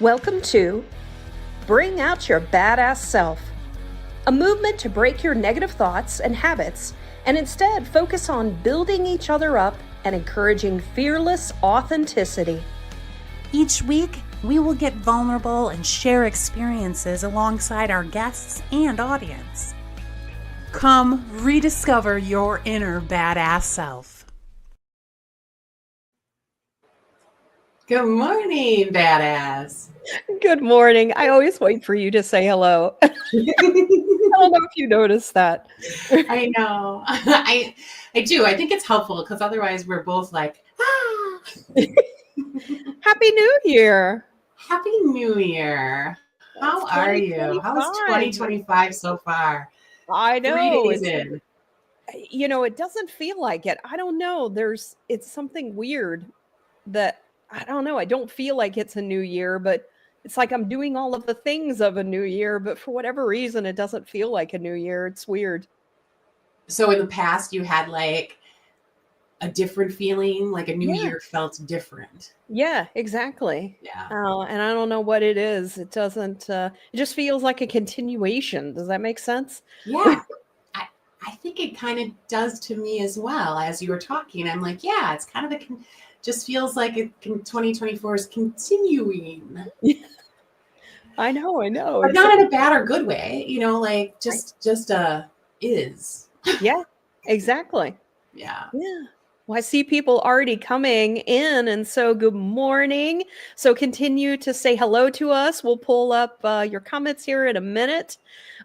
Welcome to Bring Out Your Badass Self, a movement to break your negative thoughts and habits and instead focus on building each other up and encouraging fearless authenticity. Each week, we will get vulnerable and share experiences alongside our guests and audience. Come rediscover your inner badass self. Good morning, badass. Good morning. I always wait for you to say hello. I don't know if you noticed that. I know. I do. I think it's helpful because otherwise we're both like, ah. Happy New Year. Happy New Year. How are you? How is 2025 so far? I know. 3 days in. You know, it doesn't feel like it. I don't know. It's something weird that I don't know. I don't feel like it's a new year, but it's like I'm doing all of the things of a new year, but for whatever reason, it doesn't feel like a new year. It's weird. So in the past, you had like a different feeling, like a new year felt different. Yeah, exactly. Yeah. And I don't know what it is. It doesn't, it just feels like a continuation. Does that make sense? Yeah. I think it kind of does to me as well. As you were talking, I'm like, yeah, it's kind of just feels like 2024 is continuing. I know. But not in a bad or good way, you know, like just is. Yeah, exactly. Yeah. Well, I see people already coming in, and so good morning. So continue to say hello to us. We'll pull up your comments here in a minute.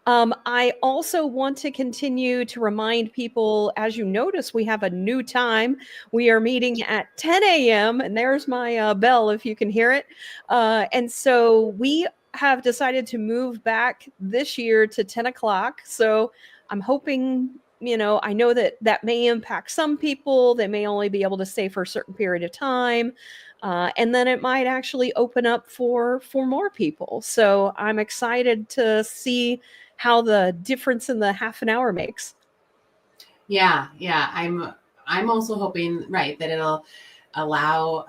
I also want to continue to remind people, as you notice, we have a new time. We are meeting at 10 a.m., and there's my bell if you can hear it. And so we have decided to move back this year to 10 o'clock. So I'm hoping, you know, I know that may impact some people. They may only be able to stay for a certain period of time. And then it might actually open up for more people. So I'm excited to see how the difference in the half an hour makes. Yeah. I'm also hoping, right, that it'll allow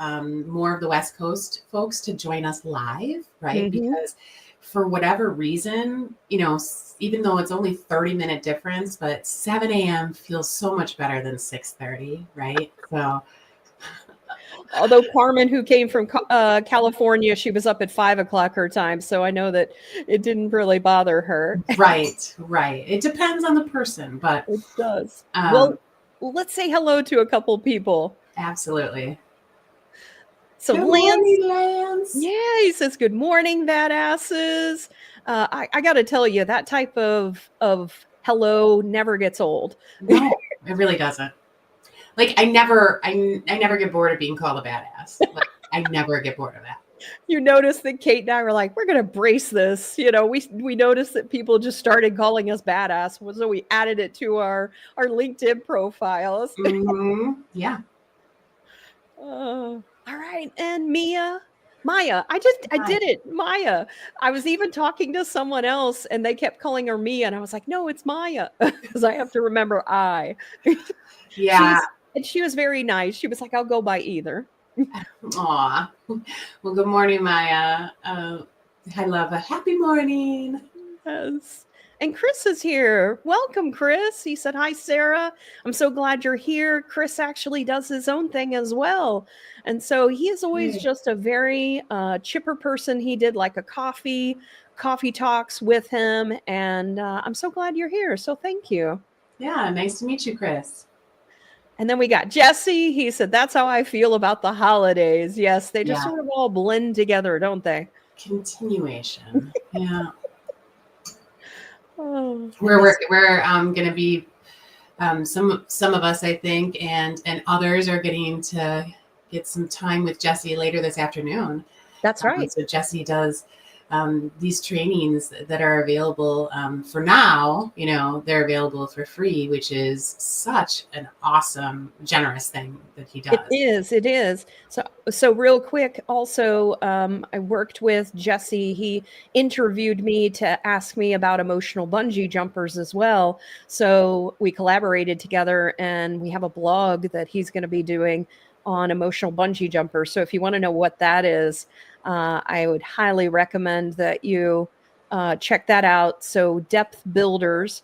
more of the West Coast folks to join us live, right? Mm-hmm. Because for whatever reason, you know, even though it's only 30-minute difference, but 7 a.m. feels so much better than 6:30, right? So, although Carmen, who came from California, she was up at 5 o'clock her time, so I know that it didn't really bother her. Right. It depends on the person, but it does. Well, let's say hello to a couple people. Absolutely. So good Lance, morning, Lance. Yeah, he says, good morning, badasses. I got to tell you, that type of hello never gets old. No, it really doesn't. Like I never get bored of being called a badass. Like I never get bored of that. You notice that Kate and I were like, we're going to brace this. You know, we noticed that people just started calling us badass. So we added it to our LinkedIn profiles. Mm-hmm. Yeah. All right. And Maya, I did it. Maya. I was even talking to someone else and they kept calling her Mia. And I was like, no, it's Maya. Because I have to remember I. Yeah. And she was very nice. She was like, I'll go by either. Aw. Well, good morning, Maya. I love a happy morning. Yes. And Chris is here. Welcome, Chris. He said, hi, Sarah. I'm so glad you're here. Chris actually does his own thing as well. And so he is always just a very chipper person. He did like a coffee talks with him. And I'm so glad you're here. So thank you. Yeah, nice to meet you, Chris. And then we got Jesse. He said, that's how I feel about the holidays. Yes, they just sort of all blend together, don't they? Continuation. Yeah. Oh, we're going to be some of us, I think, and others are getting to get some time with Jesse later this afternoon. That's right. So Jesse does these trainings that are available for now. You know, they're available for free, which is such an awesome, generous thing that he does. It is. So real quick, also, I worked with Jesse. He interviewed me to ask me about emotional bungee jumpers as well. So we collaborated together and we have a blog that he's going to be doing on emotional bungee jumpers. So if you want to know what that is, I would highly recommend that you check that out. So Depth Builders.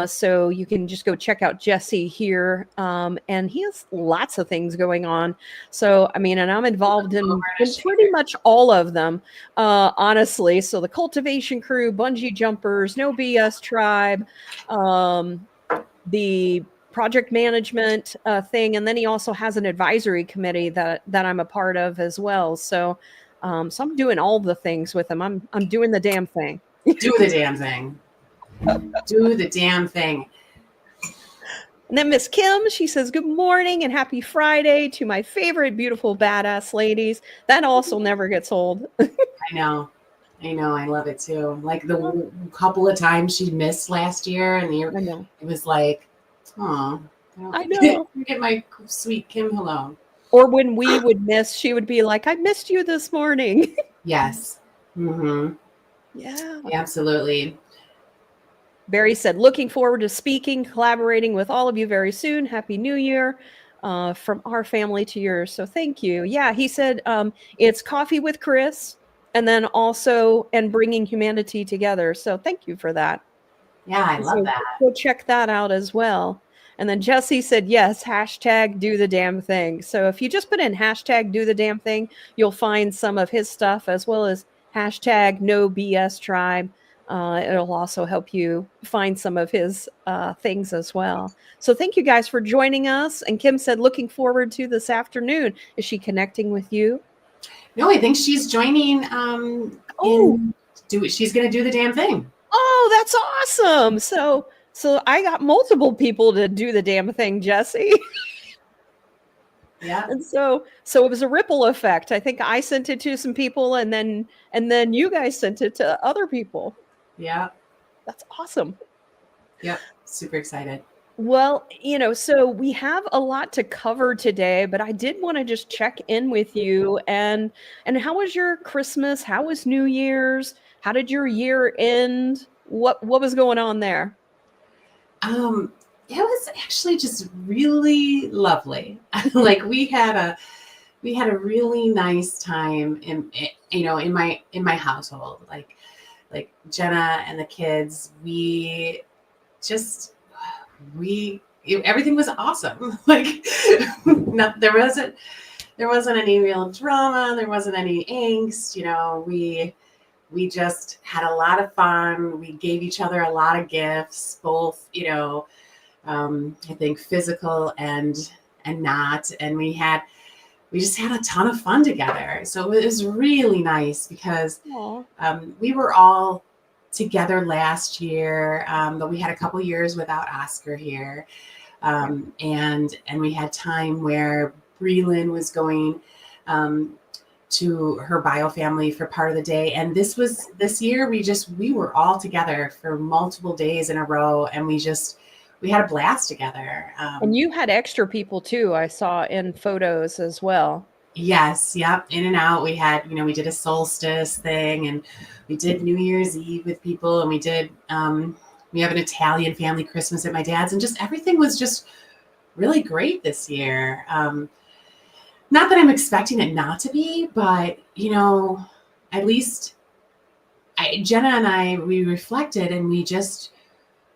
So you can just go check out Jesse here. And he has lots of things going on. So, I mean, and I'm involved in pretty much all of them, honestly. So the Cultivation Crew, Bungee Jumpers, No BS Tribe, the project management thing. And then he also has an advisory committee that I'm a part of as well. So, so I'm doing all the things with him. I'm doing the damn thing. Do the damn thing. Do the damn thing. And then Miss Kim, she says, good morning and happy Friday to my favorite beautiful badass ladies. That also never gets old. I know. I love it too. Like the couple of times she missed last year, and it was like, oh, I know. Get my sweet Kim hello. Or when we would miss, she would be like, I missed you this morning. Yes. Mm-hmm. Yeah. Absolutely. Barry said, looking forward to speaking, collaborating with all of you very soon. Happy New Year from our family to yours. So thank you. Yeah, he said it's Coffee with Chris, and then also and bringing humanity together. So thank you for that. Yeah, I love that. Go check that out as well. And then Jesse said, yes, hashtag do the damn thing. So if you just put in hashtag do the damn thing, you'll find some of his stuff, as well as hashtag no BS tribe. It'll also help you find some of his things as well. So thank you guys for joining us. And Kim said, looking forward to this afternoon. Is she connecting with you? No, I think she's joining. She's going to do the damn thing. Oh, that's awesome. So I got multiple people to do the damn thing, Jesse. Yeah. And so it was a ripple effect. I think I sent it to some people, and then you guys sent it to other people. Yeah. That's awesome. Yep. Super excited. Well, so we have a lot to cover today, but I did want to just check in with you and how was your Christmas? How was New Year's? How did your year end? What was going on there? It was actually just really lovely. Like we had a really nice time in my household. Like Jenna and the kids, everything was awesome. Like there wasn't any real drama. There wasn't any angst. We just had a lot of fun. We gave each other a lot of gifts, both, I think physical and not. And we just had a ton of fun together. So it was really nice because we were all together last yeto but we had a couple years without Oscar here. And we had time where Breland was going to her bio family for part of the day. And this year we were all together for multiple days in a row, and we had a blast together. And you had extra people too, I saw in photos as well. Yes. Yep. In and out. We had, we did a solstice thing, and we did New Year's Eve with people, and we did, we have an Italian family Christmas at my dad's, and just everything was just really great this year. Not that I'm expecting it not to be, but, at least Jenna and I, we reflected, and we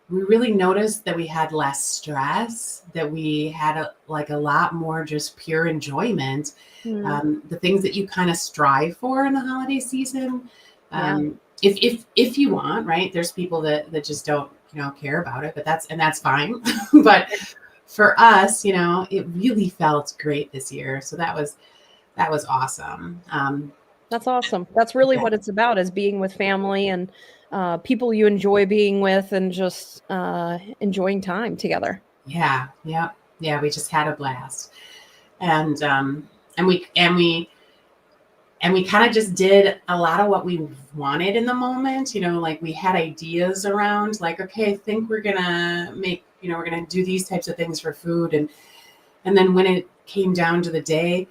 really noticed that we had less stress, that we had a lot more just pure enjoyment. The things that you kind of strive for in the holiday season. If you want, right? There's people that just don't, care about it, but that's fine. But for us, it really felt great this year. So that was awesome. That's awesome. That's really what it's about, is being with family and people you enjoy being with, and just enjoying time together. Yeah. We just had a blast, and we kind of just did a lot of what we wanted in the moment. Like we had ideas around, like, okay, I think we're gonna make, we're gonna do these types of things for food, and then when it came down to the day,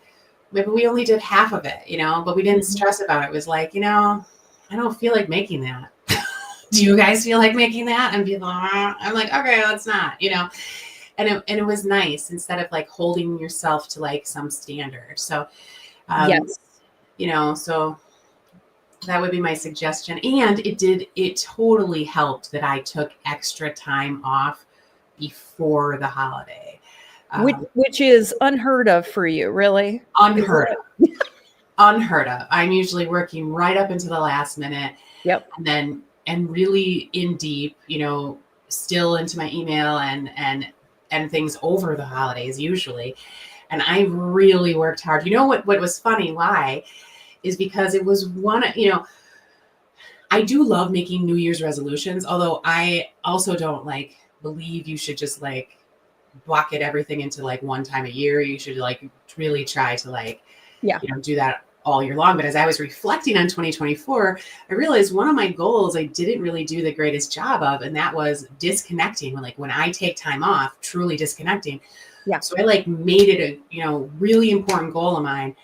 maybe we only did half of it, but we didn't stress about it. It was like, I don't feel like making that. Do you guys feel like making that? And people, I'm like, okay, let's not, it was nice instead of like holding yourself to like some standard. So, Yes. So that would be my suggestion. And it totally helped that I took extra time off before the holiday. Which is unheard of for you, really. Unheard of. Unheard of. I'm usually working right up into the last minute. Yep. And really in deep, still into my email and things over the holidays usually. And I really worked hard. What was funny? Why? Is because it was I do love making New Year's resolutions, although I also don't like believe you should just like bucket everything into like one time a year. You should like really try to like, do that all year long. But as I was reflecting on 2024, I realized one of my goals I didn't really do the greatest job of, and that was disconnecting. When I take time off, truly disconnecting. Yeah. So I like made it a, really important goal of mine.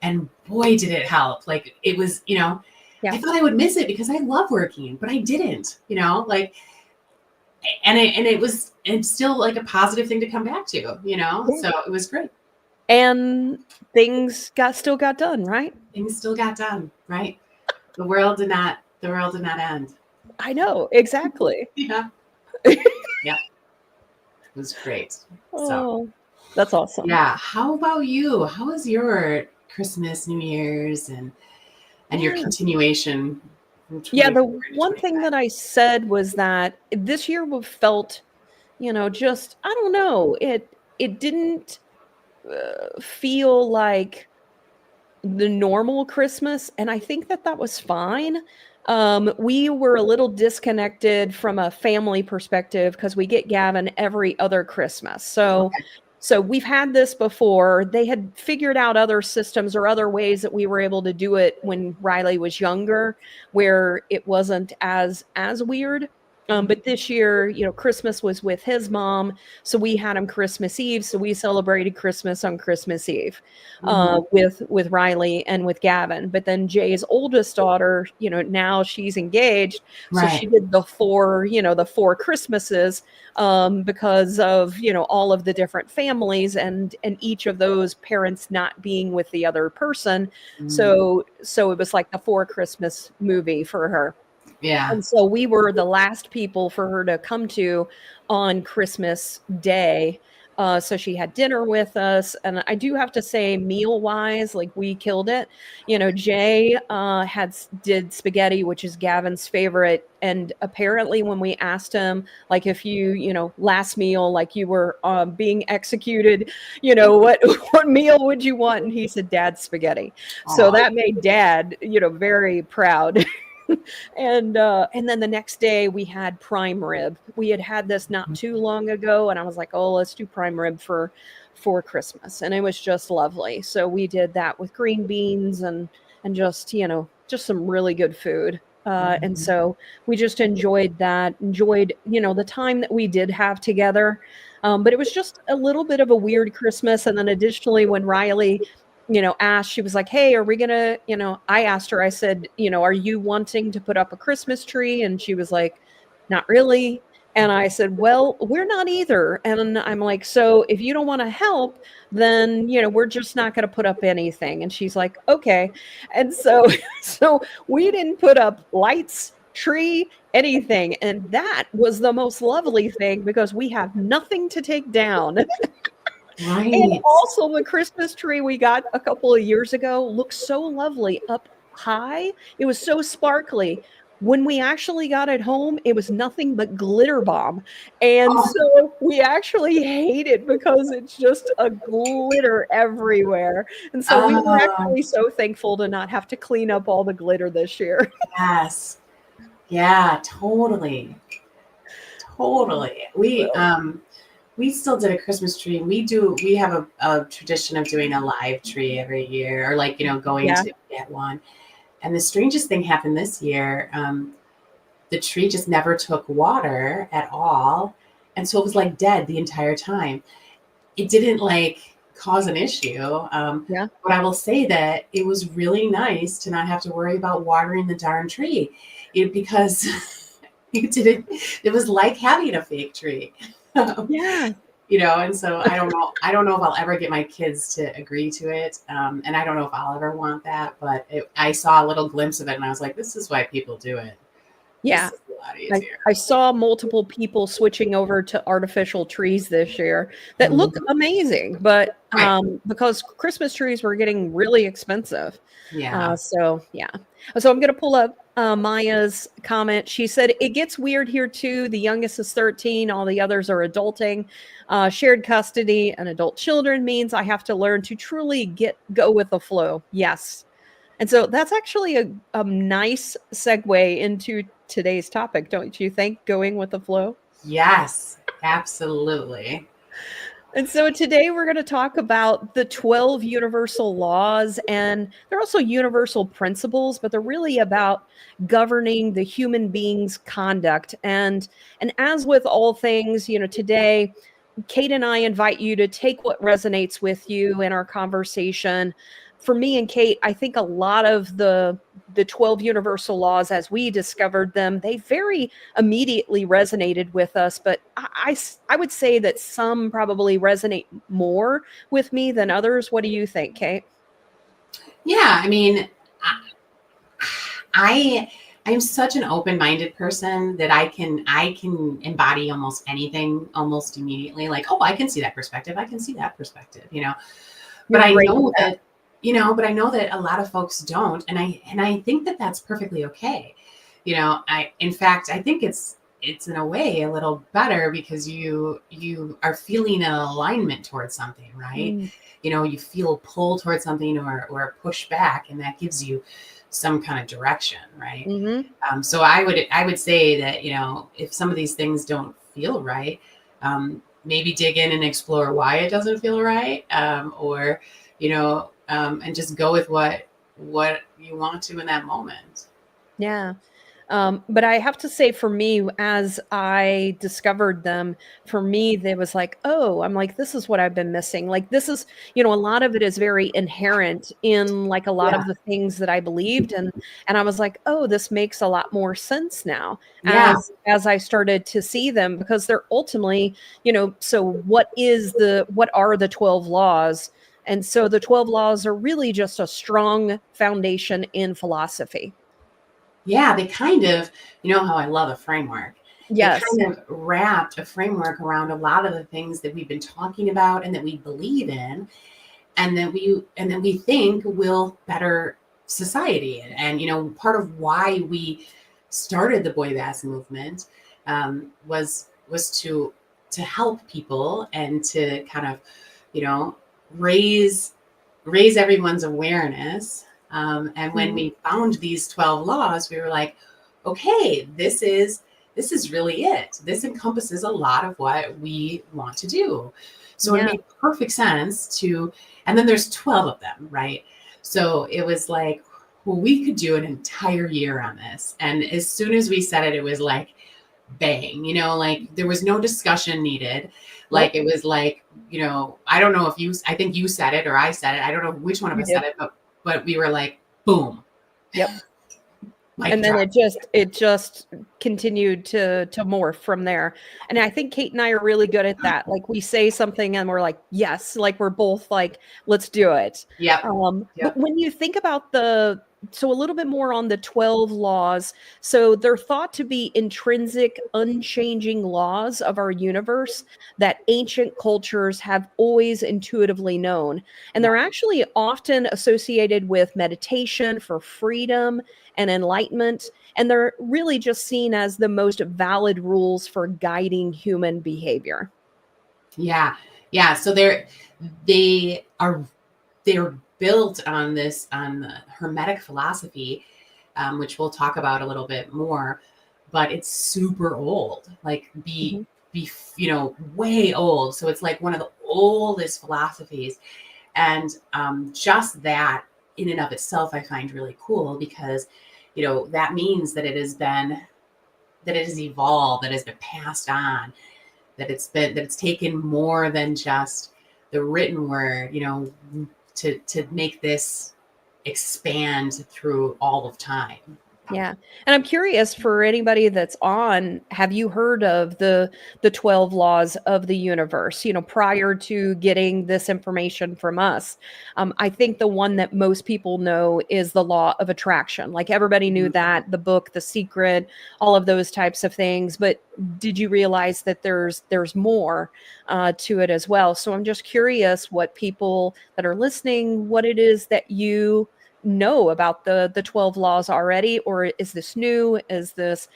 And boy, did it help. Like it was, I thought I would miss it because I love working, but I didn't, it's still like a positive thing to come back to, so it was great. And things still got done, right? Things still got done, right? The world did not end. I know, exactly. Yeah. Yeah. It was great. So that's awesome. Yeah. How about you? How was your Christmas, New Year's, and your continuation? Yeah, the one thing that I said was that this year felt, just, I don't know, it didn't feel like the normal Christmas, and I think that was fine. We were a little disconnected from a family perspective because we get Gavin every other Christmas. So we've had this before. They had figured out other systems or other ways that we were able to do it when Riley was younger, where it wasn't as weird. But this year, Christmas was with his mom, so we had him Christmas Eve. So we celebrated Christmas on Christmas Eve with Riley and with Gavin. But then Jay's oldest daughter, now she's engaged, so she did the four Christmases because of all of the different families and each of those parents not being with the other person. So it was like the 4 Christmas movie for her. Yeah. And so we were the last people for her to come to on Christmas Day. So she had dinner with us. And I do have to say, meal-wise, like we killed it. Jay did spaghetti, which is Gavin's favorite. And apparently when we asked him, like, if you, last meal, like you were being executed, what meal would you want? And he said, Dad's spaghetti. Aww. So that made Dad, very proud. And then the next day we had prime rib. We had this not too long ago, and I was like, oh, let's do prime rib for Christmas. And it was just lovely. So we did that with green beans and just, just some really good food. And so we just enjoyed that, the time that we did have together. But it was just a little bit of a weird Christmas. And then additionally, when Riley asked, she was like, hey, are we gonna, I asked her, I said, are you wanting to put up a Christmas tree? And she was like, not really. And I said, well, we're not either. And I'm like, so if you don't want to help, then, we're just not going to put up anything. And she's like, okay. And so we didn't put up lights, tree, anything. And that was the most lovely thing because we have nothing to take down. Right. And also the Christmas tree we got a couple of years ago looked so lovely up high. It was so sparkly. When we actually got it home, it was nothing but glitter bomb. And so we actually hate it because it's just a glitter everywhere. And so we were actually so thankful to not have to clean up all the glitter this year. Yes. Yeah, totally. We still did a Christmas tree. We have a tradition of doing a live tree every year, or like, going to get one. And the strangest thing happened this year. The tree just never took water at all. And so it was like dead the entire time. It didn't like cause an issue. But I will say that it was really nice to not have to worry about watering the darn tree because it was like having a fake tree. And so I don't know if I'll ever get my kids to agree to it. And I don't know if I'll ever want that, but I saw a little glimpse of it and I was like, this is why people do it. Yeah. This is a lot easier. I saw multiple people switching over to artificial trees this year that look amazing, but Right. because Christmas trees were getting really expensive. Yeah. So yeah. So I'm going to pull up Maya's comment. She said, it gets weird here too. The youngest is 13. All the others are adulting. Shared custody and adult children means I have to learn to truly go with the flow. Yes. And so that's actually a nice segue into today's topic, don't you think? Going with the flow. Yes, absolutely. And so today we're going to talk about the 12 universal laws, and they're also universal principles, but they're really about governing the human being's conduct. And as with all things, today Cate and I invite you to take what resonates with you in our conversation. For me and Cate, I think a lot of the 12 universal laws as we discovered them, they very immediately resonated with us, but I would say that some probably resonate more with me than others. What do you think, Cate? Yeah, I mean, I'm such an open-minded person that I can embody almost anything almost immediately. Like, oh, I can see that perspective. I can see that perspective, But You're I great know at but I know that a lot of folks don't, and I think that that's perfectly okay. In fact, I think it's in a way a little better because you are feeling an alignment towards something, right? that. You feel pull towards something or push back, and that gives you some kind of direction, right? So I would say that if some of these things don't feel right, maybe dig in and explore why it doesn't feel right, or and just go with what you want to in that moment. Yeah. But I have to say, for me, as I discovered them, for me, there was like, oh, I'm like, this is what I've been missing. Like, this is, a lot of it is very inherent in like a lot Yeah, of the things that I believed. And I was like, oh, this makes a lot more sense now yeah, as I started to see them, because they're ultimately, so what are the 12 laws? And so the 12 laws are really just a strong foundation in philosophy. yeah. They kind of, how I love a framework. They Yes. kind of wrapped a framework around a lot of the things that we've been talking about and that we believe in, and that we think will better society. And part of why we started the BOYBAS movement was to help people and to kind of raise everyone's awareness. And when we found these 12 laws, we were like, okay, this is really it. This encompasses a lot of what we want to do. So it Yeah. made perfect sense and then there's 12 of them, right? So it was like, well, we could do an entire year on this. And as soon as we said it, it was like, bang, like there was no discussion needed. Like, Nope. it was like, I don't know if I think you said it or I said it. I don't know which one of You us said did. it, but we were like, boom, Yep. mic And then drop. it just continued to morph from there. And I think Cate and I are really good at that. Like, we say something and we're like, yes, like we're both like, let's do it. Yep. But Yep. when you think about so a little bit more on the 12 laws. So they're thought to be intrinsic, unchanging laws of our universe that ancient cultures have always intuitively known. And they're actually often associated with meditation for freedom and enlightenment. And they're really just seen as the most valid rules for guiding human behavior. Yeah. Yeah. So they're built on the Hermetic philosophy, which we'll talk about a little bit more, but it's super old, like Mhm. way old. So it's like one of the oldest philosophies. And just that in and of itself, I find really cool because, that means that that it has evolved, that has been passed on, that it's taken more than just the written word, to make this expand through all of time. Yeah. And I'm curious for anybody that's on, have you heard of the 12 laws of the universe, prior to getting this information from us? I think the one that most people know is the law of attraction. Like everybody knew Mhm. that, the book, The Secret, all of those types of things. But did you realize that there's more to it as well? So I'm just curious what people that are listening, what it is that you know about the 12 laws already, or is this new? Is this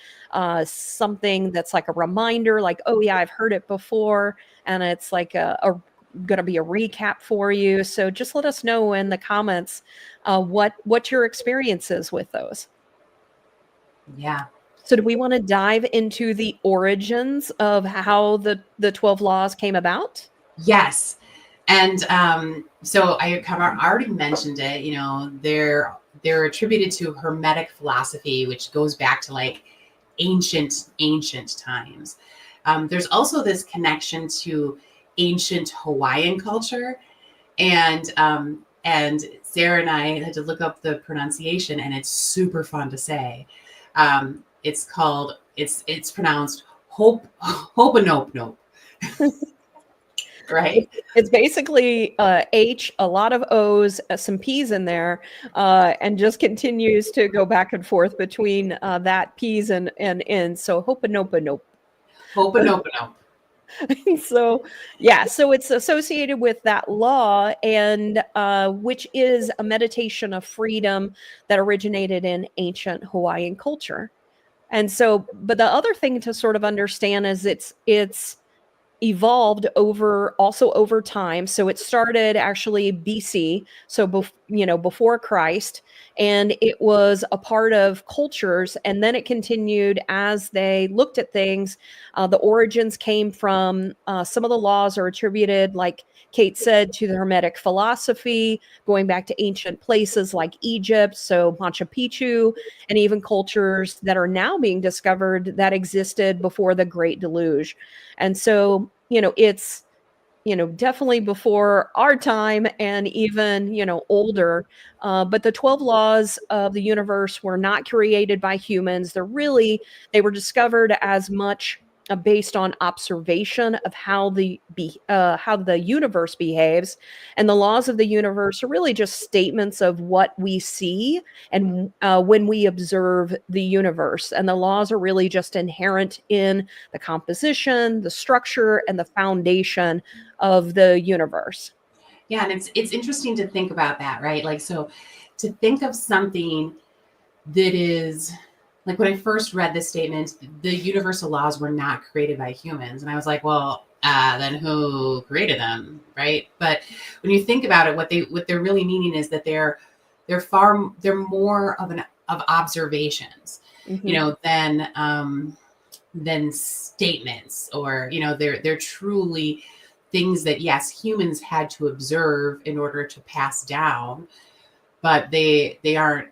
something that's like a reminder, like, oh yeah, I've heard it before, and it's like a going to be a recap for you? So just let us know in the comments what your experience is with those. Yeah. So do we want to dive into the origins of how the 12 laws came about? Yes. And so I kind of already mentioned it, they're attributed to Hermetic philosophy, which goes back to like ancient times. There's also this connection to ancient Hawaiian culture, and Sarah and I had to look up the pronunciation, and it's super fun to say. It's pronounced Ho'oponopono, right? It's basically H, a lot of O's, some P's in there, and just continues to go back and forth between that P's and N's. So Ho'oponopono. Ho'oponopono. So yeah, so it's associated with that law, and which is a meditation of freedom that originated in ancient Hawaiian culture. And so, but the other thing to sort of understand is it's evolved over time. So it started actually BC, so before Christ, and it was a part of cultures, and then it continued as they looked at things. The origins came from some of the laws are attributed, like Cate said, to the Hermetic philosophy, going back to ancient places like Egypt, so Machu Picchu, and even cultures that are now being discovered that existed before the Great Deluge. And so, it's, definitely before our time and even, older. But the 12 laws of the universe were not created by humans. They were discovered as much based on observation of how how the universe behaves. And the laws of the universe are really just statements of what we see and when we observe the universe. And the laws are really just inherent in the composition, the structure, and the foundation of the universe. Yeah, and it's interesting to think about that, right? Like, so to think of something that is like, when I first read this statement, the universal laws were not created by humans, and I was like, well, then who created them, right? But when you think about it, what they're really meaning is that they're more of observations, Mhm. than statements, or they're truly things that, yes, humans had to observe in order to pass down, but they weren't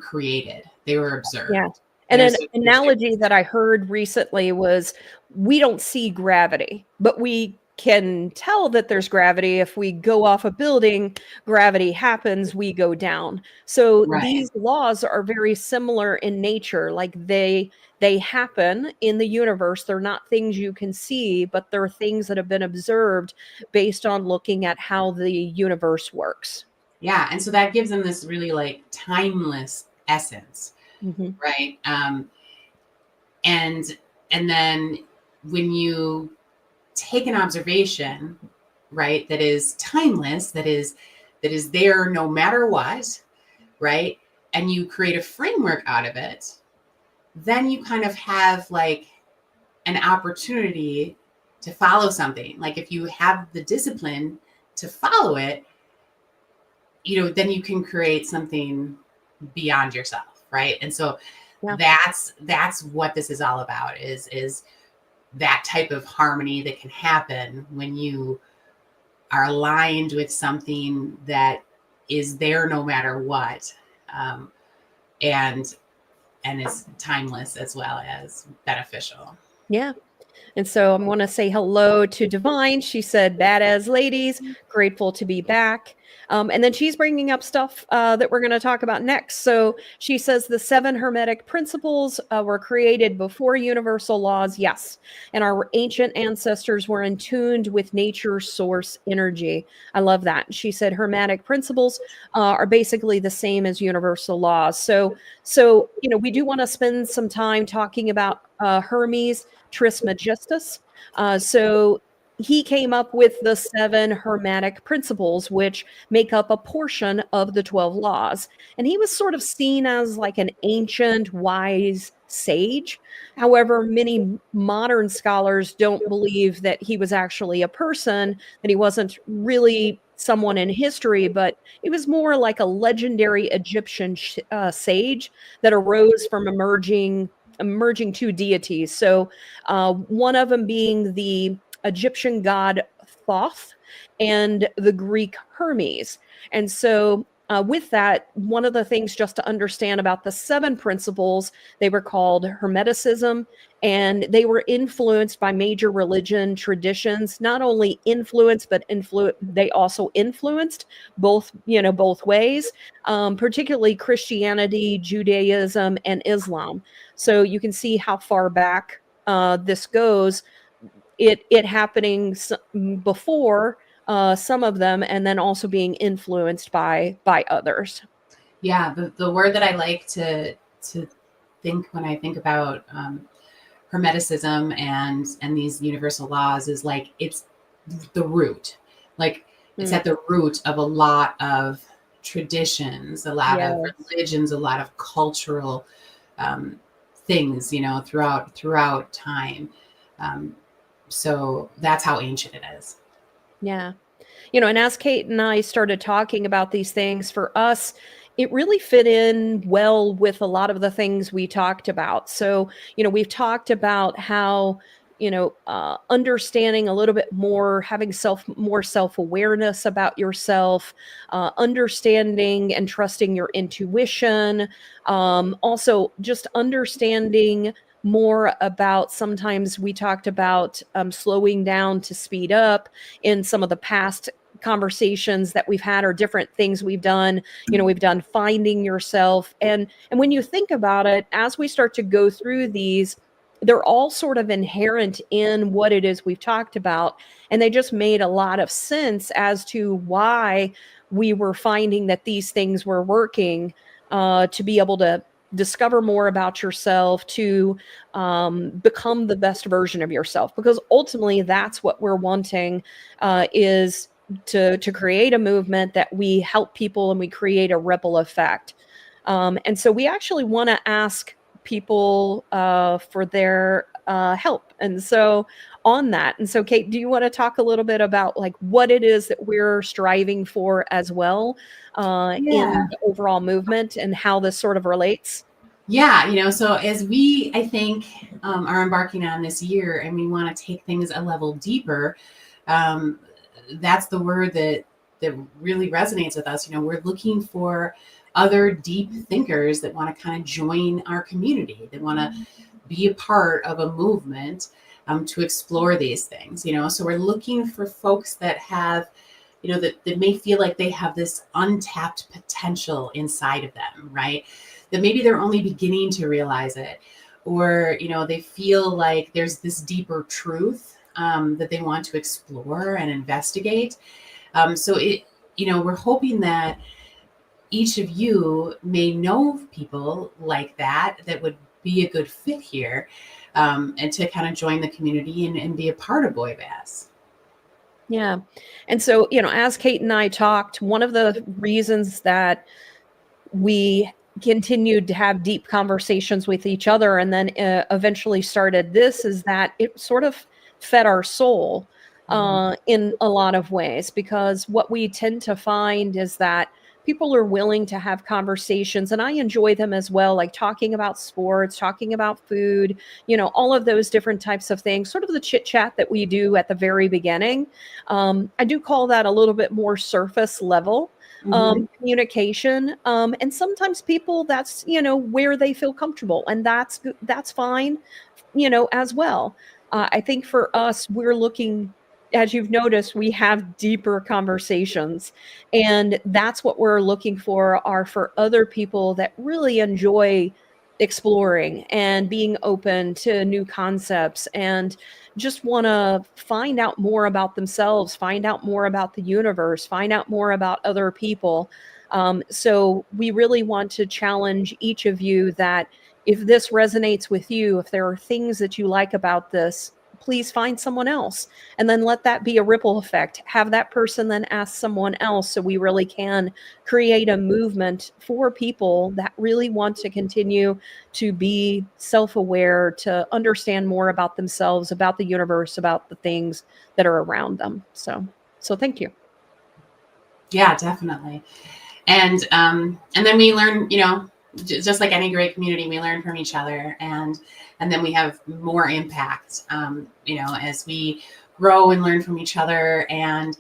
created, they were Yeah. observed. And And an there's analogy that I heard recently was we don't see gravity, but we can tell that there's gravity. If we go off a building, gravity happens, we go down. So right. these laws are very similar in nature. Like they happen in the universe. They're not things you can see, but they're things that have been observed based on looking at how the universe works. Yeah, and so that gives them this really like timeless essence, Mhm. right? And then when you take an observation, right, that is timeless, that is there no matter what, right, and you create a framework out of it, then you kind of have like an opportunity to follow something. Like, if you have the discipline to follow it, then you can create something beyond yourself, right? And so Yeah. that's what this is all about, is that type of harmony that can happen when you are aligned with something that is there no matter what, um, and is timeless as well as beneficial. Yeah. And so I want to say hello to Divine. She said, badass ladies, grateful to be back. And then she's bringing up stuff that we're going to talk about next. So she says the 7 Hermetic principles were created before universal laws. Yes. And our ancient ancestors were in tuned with nature's source energy. I love that. She said Hermetic principles are basically the same as universal laws. So, we do want to spend some time talking about Hermes Trismegistus. So he came up with the 7 Hermetic principles, which make up a portion of the 12 laws. And he was sort of seen as like an ancient, wise sage. However, many modern scholars don't believe that he was actually a person, that he wasn't really someone in history, but he was more like a legendary Egyptian sage that arose from emerging two deities. So one of them being the Egyptian god Thoth and the Greek Hermes. And so with that, one of the things just to understand about the 7 principles, they were called Hermeticism, and they were influenced by major religion traditions. Not only influenced, but they also influenced both ways, particularly Christianity, Judaism, and Islam. So you can see how far back this goes. It happening before some of them, and then also being influenced by others. Yeah, the word that I like to think when I think about Hermeticism and these universal laws is like it's the root. Like it's at the root of a lot of traditions, a lot of religions, a lot of cultural things, throughout time. So that's how ancient it is. Yeah. And as Cate and I started talking about these things, for us, it really fit in well with a lot of the things we talked about. So, we've talked about how, understanding a little bit more, having more self-awareness about yourself, understanding and trusting your intuition. Also, just understanding more about, sometimes we talked about slowing down to speed up in some of the past conversations that we've had, or different things we've done. We've done finding yourself. And when you think about it, as we start to go through these, they're all sort of inherent in what it is we've talked about. And they just made a lot of sense as to why we were finding that these things were working, to be able to discover more about yourself, to become the best version of yourself, because ultimately that's what we're wanting, is to create a movement that we help people and we create a ripple effect. And so we actually want to ask people for their help. And so on that, and so Cate, do you want to talk a little bit about like what it is that we're striving for as well in the overall movement, and how this sort of relates? Yeah, so as we, I think, are embarking on this year, and we want to take things a level deeper, that's the word that really resonates with us. We're looking for other deep thinkers that want to kind of join our community, that want to be a part of a movement to explore these things. So we're looking for folks that have, that may feel like they have this untapped potential inside of them, right? That maybe they're only beginning to realize it, or, they feel like there's this deeper truth that they want to explore and investigate. So we're hoping that each of you may know people like that would be a good fit here, and to kind of join the community and be a part of BOYBAS. Yeah. And so, as Cate and I talked, one of the reasons that we continued to have deep conversations with each other, and then eventually started this, is that it sort of fed our soul in a lot of ways, because what we tend to find is that people are willing to have conversations, and I enjoy them as well, like talking about sports, talking about food, all of those different types of things, sort of the chit chat that we do at the very beginning. I do call that a little bit more surface level communication. And sometimes people, that's, where they feel comfortable, and that's fine, as well. I think for us, we're looking as you've noticed, we have deeper conversations. And that's what we're looking for, are for other people that really enjoy exploring and being open to new concepts and just want to find out more about themselves, find out more about the universe, find out more about other people. So we really want to challenge each of you that if this resonates with you, if there are things that you like about this, please find someone else, and then let that be a ripple effect. Have that person then ask someone else, so we really can create a movement for people that really want to continue to be self-aware, to understand more about themselves, about the universe, about the things that are around them. So thank you. Yeah, definitely. And then we learn, just like any great community, we learn from each other, and then we have more impact, as we grow and learn from each other and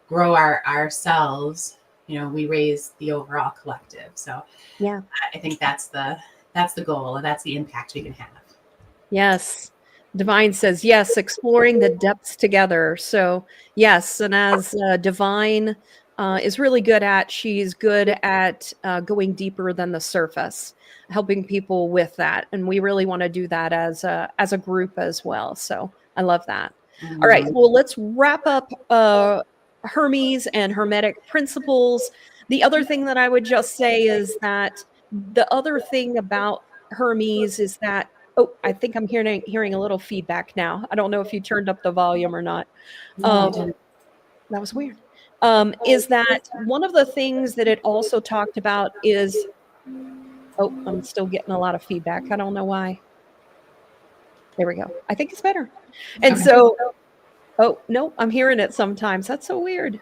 grow ourselves, we raise the overall collective. So Yeah. I think that's the goal, and that's the impact we can have. Yes. Divine says, yes, exploring the depths together. So, yes. And as Divine is really good at, she's good at going deeper than the surface, helping people with that. And we really want to do that as a group as well. So, I love that. All right. Well, let's wrap up Hermes and Hermetic principles. The other thing that I would just say is that the other thing about Hermes is that, oh, I think I'm hearing a little feedback now. I don't know if you turned up the volume or not. No, I didn't. That was weird. Is that one of the things that it also talked about is, oh, I'm still getting a lot of feedback. I don't know why. There we go. I think it's better. And Okay. so, oh, no, I'm hearing it sometimes. That's so weird.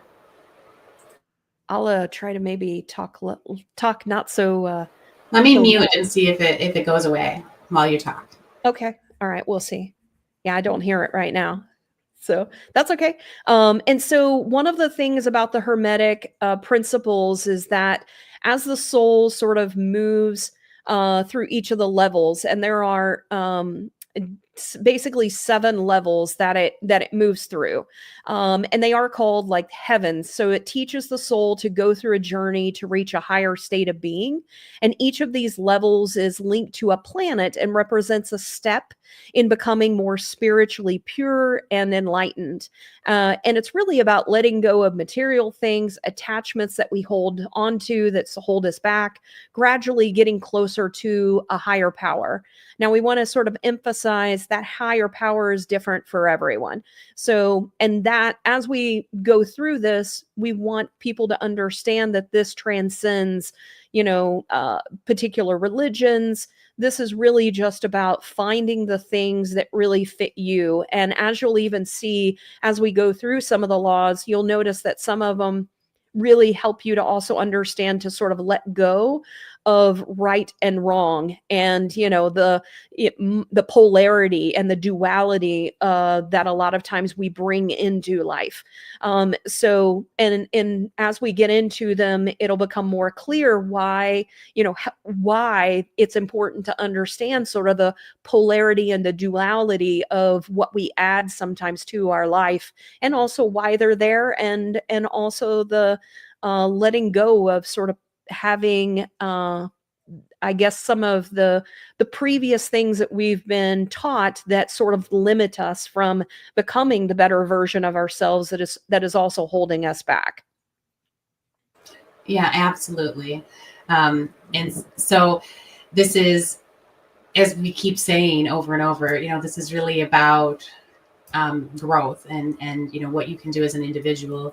I'll try to maybe talk not so. Let me so mute loud. and see if it goes away while you talk. Okay. All right. We'll see. Yeah, I don't hear it right now. So that's okay. And so one of the things about the Hermetic principles is that as the soul sort of moves through each of the levels, and there are basically 7 levels that it moves through, and they are called like heavens. So it teaches the soul to go through a journey to reach a higher state of being, and each of these levels is linked to a planet and represents a step in becoming more spiritually pure and enlightened. And it's really about letting go of material things, attachments that we hold onto that hold us back, gradually getting closer to a higher power. Now, we want to sort of emphasize that higher power is different for everyone. So, and that as we go through this, we want people to understand that this transcends, particular religions. This is really just about finding the things that really fit you. And as you'll even see as we go through some of the laws, you'll notice that some of them really help you to also understand to sort of let go of right and wrong, and the polarity and the duality that a lot of times we bring into life. So and as we get into them, it'll become more clear why why it's important to understand sort of the polarity and the duality of what we add sometimes to our life, and also why they're there, and also the letting go of sort of having I guess some of the previous things that we've been taught that sort of limit us from becoming the better version of ourselves that is also holding us back. Yeah, absolutely. And so this is, as we keep saying over and over, this is really about growth and what you can do as an individual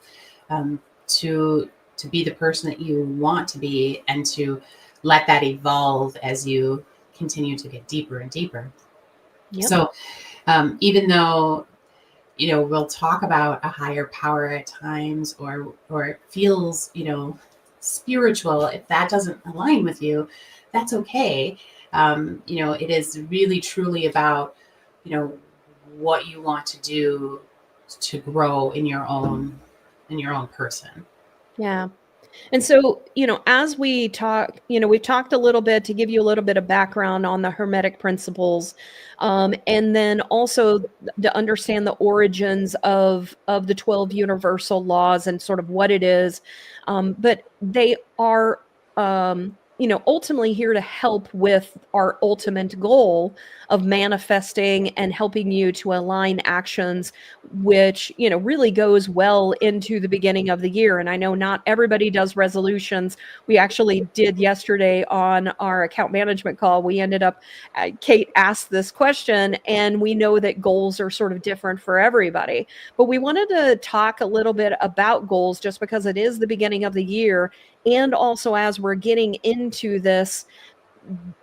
to be the person that you want to be, and to let that evolve as you continue to get deeper and deeper. Yep. So even though we'll talk about a higher power at times, or it feels spiritual, if that doesn't align with you, that's okay. It is really truly about what you want to do to grow in your own person. Yeah. And so, as we talk, we've talked a little bit to give you a little bit of background on the Hermetic principles, and then also to understand the origins of the 12 universal laws and sort of what it is. But they are, ultimately here to help with our ultimate goal of manifesting and helping you to align actions, which, really goes well into the beginning of the year. And I know not everybody does resolutions. We actually did yesterday on our account management call. We ended up, Cate asked this question, and we know that goals are sort of different for everybody. But we wanted to talk a little bit about goals just because it is the beginning of the year. And also, as we're getting into this,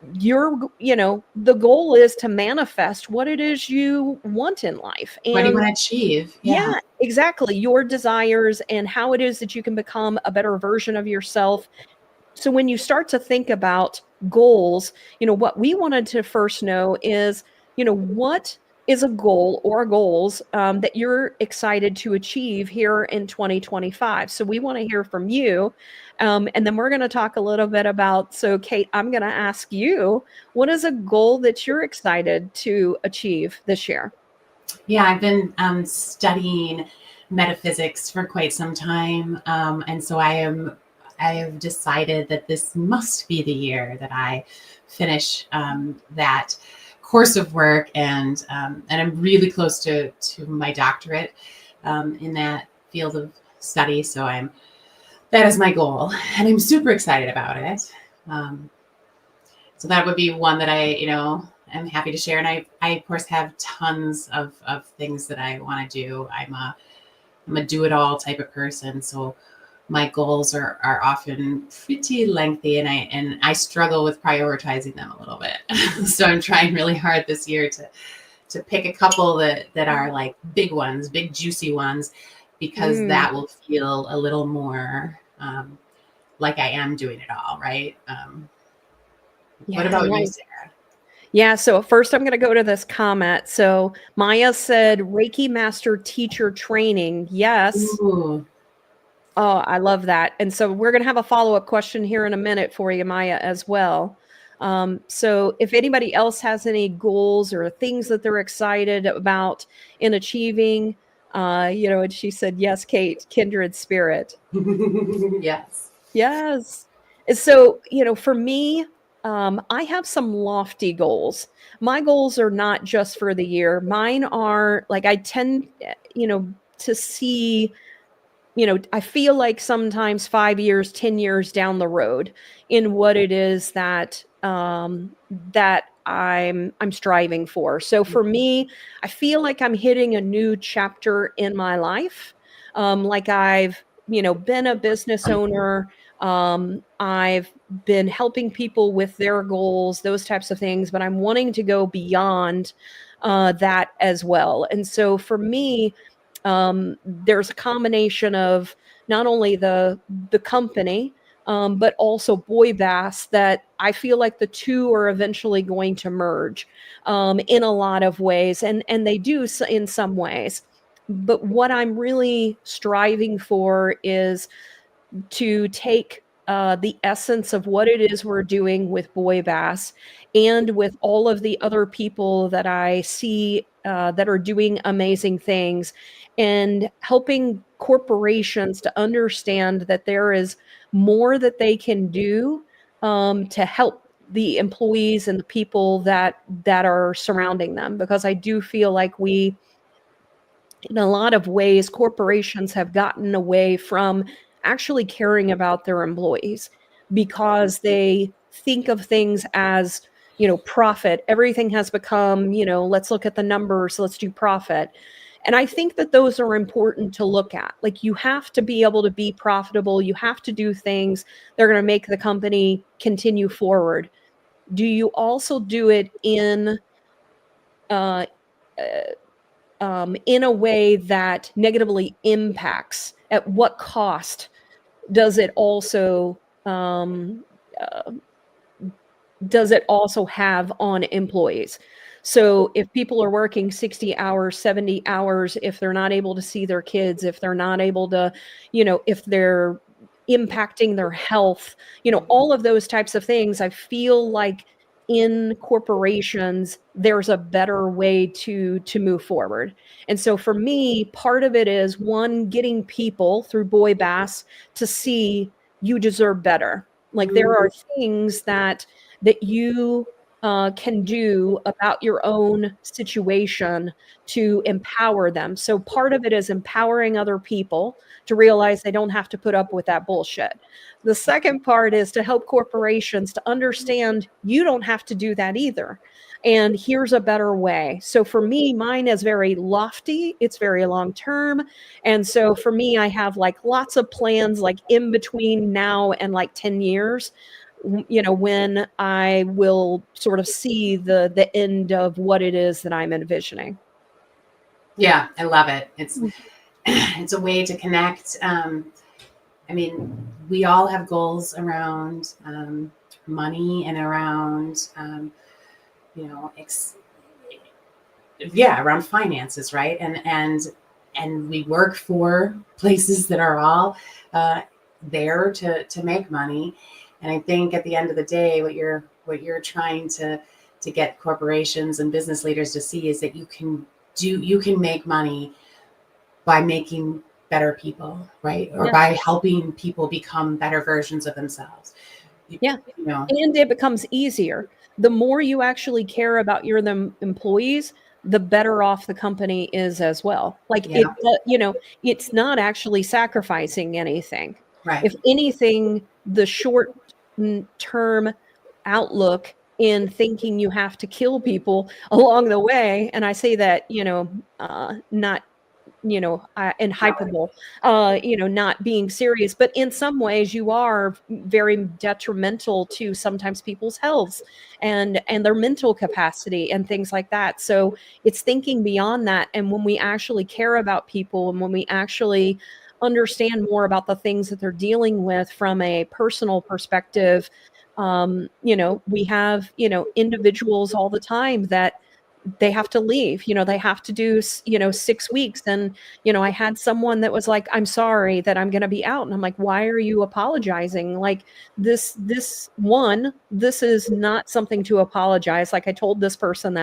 the goal is to manifest what it is you want in life. What do you And want to achieve? yeah, exactly. Your desires and how it is that you can become a better version of yourself. So when you start to think about goals, what we wanted to first know is, what is a goal or goals that you're excited to achieve here in 2025? So we want to hear from you. And then we're going to talk a little bit about, so Cate, I'm going to ask you, what is a goal that you're excited to achieve this year? Yeah, I've been studying metaphysics for quite some time, and so I have decided that this must be the year that I finish that course of work, and I'm really close to my doctorate in that field of study. So that is my goal, and I'm super excited about it. So that would be one that I'm happy to share. And I of course have tons of things that I want to do. I'm a do-it-all type of person. So my goals are often pretty lengthy, and I struggle with prioritizing them a little bit. So I'm trying really hard this year to pick a couple that are like big ones, big juicy ones, because that will feel a little more like I am doing it all, right? What about you, Sarah? Yeah, so first I'm going to go to this comment. So Maya said Reiki Master Teacher Training. Yes. Ooh. Oh, I love that. And so we're going to have a follow-up question here in a minute for you, Maya, as well. So if anybody else has any goals or things that they're excited about in achieving, and she said, yes, Cate, kindred spirit. Yes. Yes. So, for me, I have some lofty goals. My goals are not just for the year. Mine are like, I tend, to see, I feel like sometimes 5 years, 10 years down the road in what it is that that I'm striving for. So for me, I feel like I'm hitting a new chapter in my life. Like I've, been a business owner. I've been helping people with their goals, those types of things, but I'm wanting to go beyond that as well. And so for me, there's a combination of not only the company, but also BOYBAS, that I feel like the two are eventually going to merge in a lot of ways, and they do in some ways. But what I'm really striving for is to take the essence of what it is we're doing with BOYBAS and with all of the other people that I see that are doing amazing things, and helping corporations to understand that there is more that they can do to help the employees and the people that are surrounding them. Because I do feel like in a lot of ways, corporations have gotten away from actually caring about their employees because they think of things as, profit. Everything has become, let's look at the numbers, let's do profit. And I think that those are important to look at. Like, you have to be able to be profitable. You have to do things that are going to make the company continue forward. Do you also do it uh, in a way that negatively impacts? At what cost does it also uh, have on employees? So if people are working 60 hours, 70 hours, if they're not able to see their kids, if they're not able to, if they're impacting their health, all of those types of things. I feel like in corporations, there's a better way to move forward. And so for me, part of it is one, getting people through BOYBAS to see you deserve better. Like there are things that you can do about your own situation to empower them. So part of it is empowering other people to realize they don't have to put up with that bullshit. The second part is to help corporations to understand you don't have to do that either. And here's a better way. So for me, mine is very lofty. It's very long term. And so for me, I have like lots of plans like in between now and like 10 years, when I will sort of see the end of what it is that I'm envisioning. Yeah, I love it. It's a way to connect. I mean, we all have goals around money and around, around finances, right? And we work for places that are all there to make money. And I think at the end of the day, what you're trying to get corporations and business leaders to see is that you can make money by making better people, right? Or by helping people become better versions of themselves. Yeah. And it becomes easier. The more you actually care about your employees, the better off the company is as well. Like it's not actually sacrificing anything. Right. If anything, the short term outlook in thinking you have to kill people along the way, and I say that, not and hyperbole, not being serious, but in some ways you are very detrimental to sometimes people's health and their mental capacity and things like that. So it's thinking beyond that. And when we actually care about people and when we actually understand more about the things that they're dealing with from a personal perspective, we have, individuals all the time that they have to leave, they have to do, 6 weeks. And, I had someone that was like, I'm sorry that I'm going to be out. And I'm like, why are you apologizing? Like this is not something to apologize. Like I told this person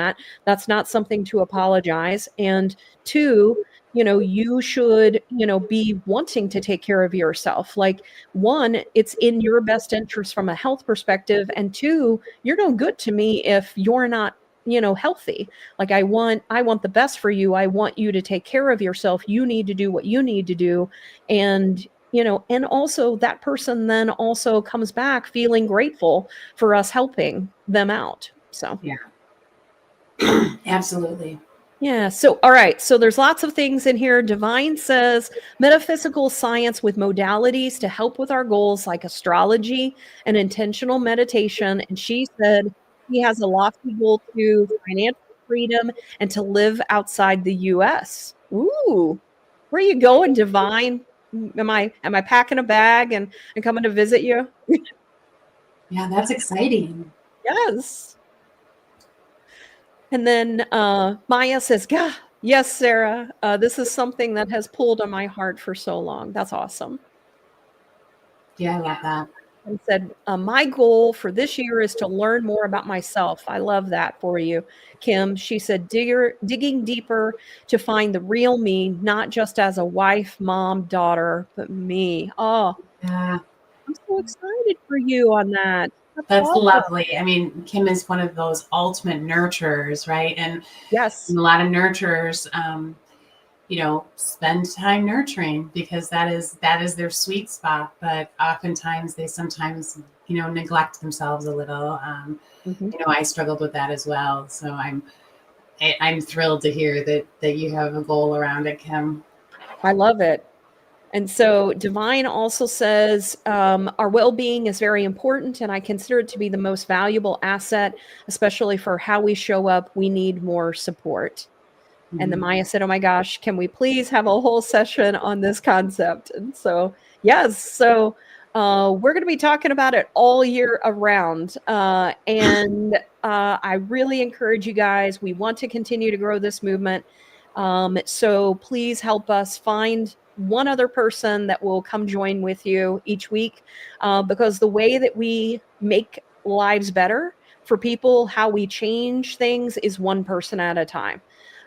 that's not something to apologize. And two, you should, be wanting to take care of yourself. Like one, it's in your best interest from a health perspective. And two, you're no good to me if you're not healthy. Like I want the best for you. I want you to take care of yourself. You need to do what you need to do. And, and also that person then also comes back feeling grateful for us helping them out. So, yeah, absolutely. Yeah. So, all right. So there's lots of things in here. Divine says metaphysical science with modalities to help with our goals like astrology and intentional meditation. And she said, he has a lofty goal to financial freedom and to live outside the U.S. Ooh, where are you going, Divine? Am I packing a bag and coming to visit you? Yeah, that's exciting. Yes. And then Maya says, "Gah, yes, Sarah. This is something that has pulled on my heart for so long. That's awesome." Yeah, I love that. And said, my goal for this year is to learn more about myself. I love that for you, Kim. She said, digging deeper to find the real me, not just as a wife, mom, daughter, but me. Oh, yeah. I'm so excited for you on that. That's lovely. I mean, Kim is one of those ultimate nurturers, right? And yes, a lot of nurturers, spend time nurturing because that is their sweet spot. But oftentimes they sometimes, neglect themselves a little. I struggled with that as well. So I'm thrilled to hear that you have a goal around it, Kim. I love it. And so Divine also says, our well-being is very important, and I consider it to be the most valuable asset, especially for how we show up. We need more support. Mm-hmm. And then Maya said, oh my gosh, can we please have a whole session on this concept? And so, yes. So we're going to be talking about it all year around. And I really encourage you guys. We want to continue to grow this movement. So please help us find one other person that will come join with you each week, because the way that we make lives better for people, how we change things, is one person at a time.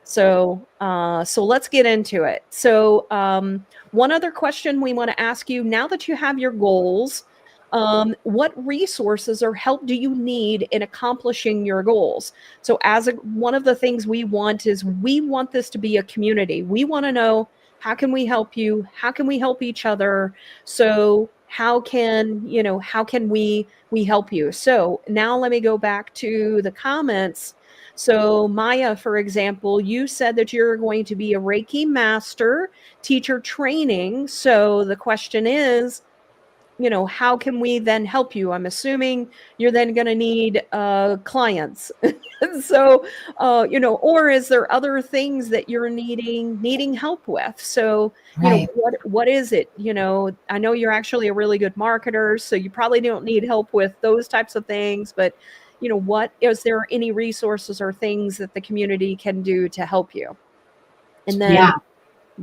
So let's get into it. So one other question we want to ask you, now that you have your goals, what resources or help do you need in accomplishing your goals? So one of the things we want is, we want this to be a community. We want to know, how can we help you? How can we help each other? So how can we help you? So now let me go back to the comments. So Maya, for example, you said that you're going to be a Reiki master teacher training. So the question is, how can we then help you? I'm assuming you're then going to need clients. So, or is there other things that you're needing help with? So, Right. what is it? I know you're actually a really good marketer, so you probably don't need help with those types of things, but what is there any resources or things that the community can do to help you? And then Yeah.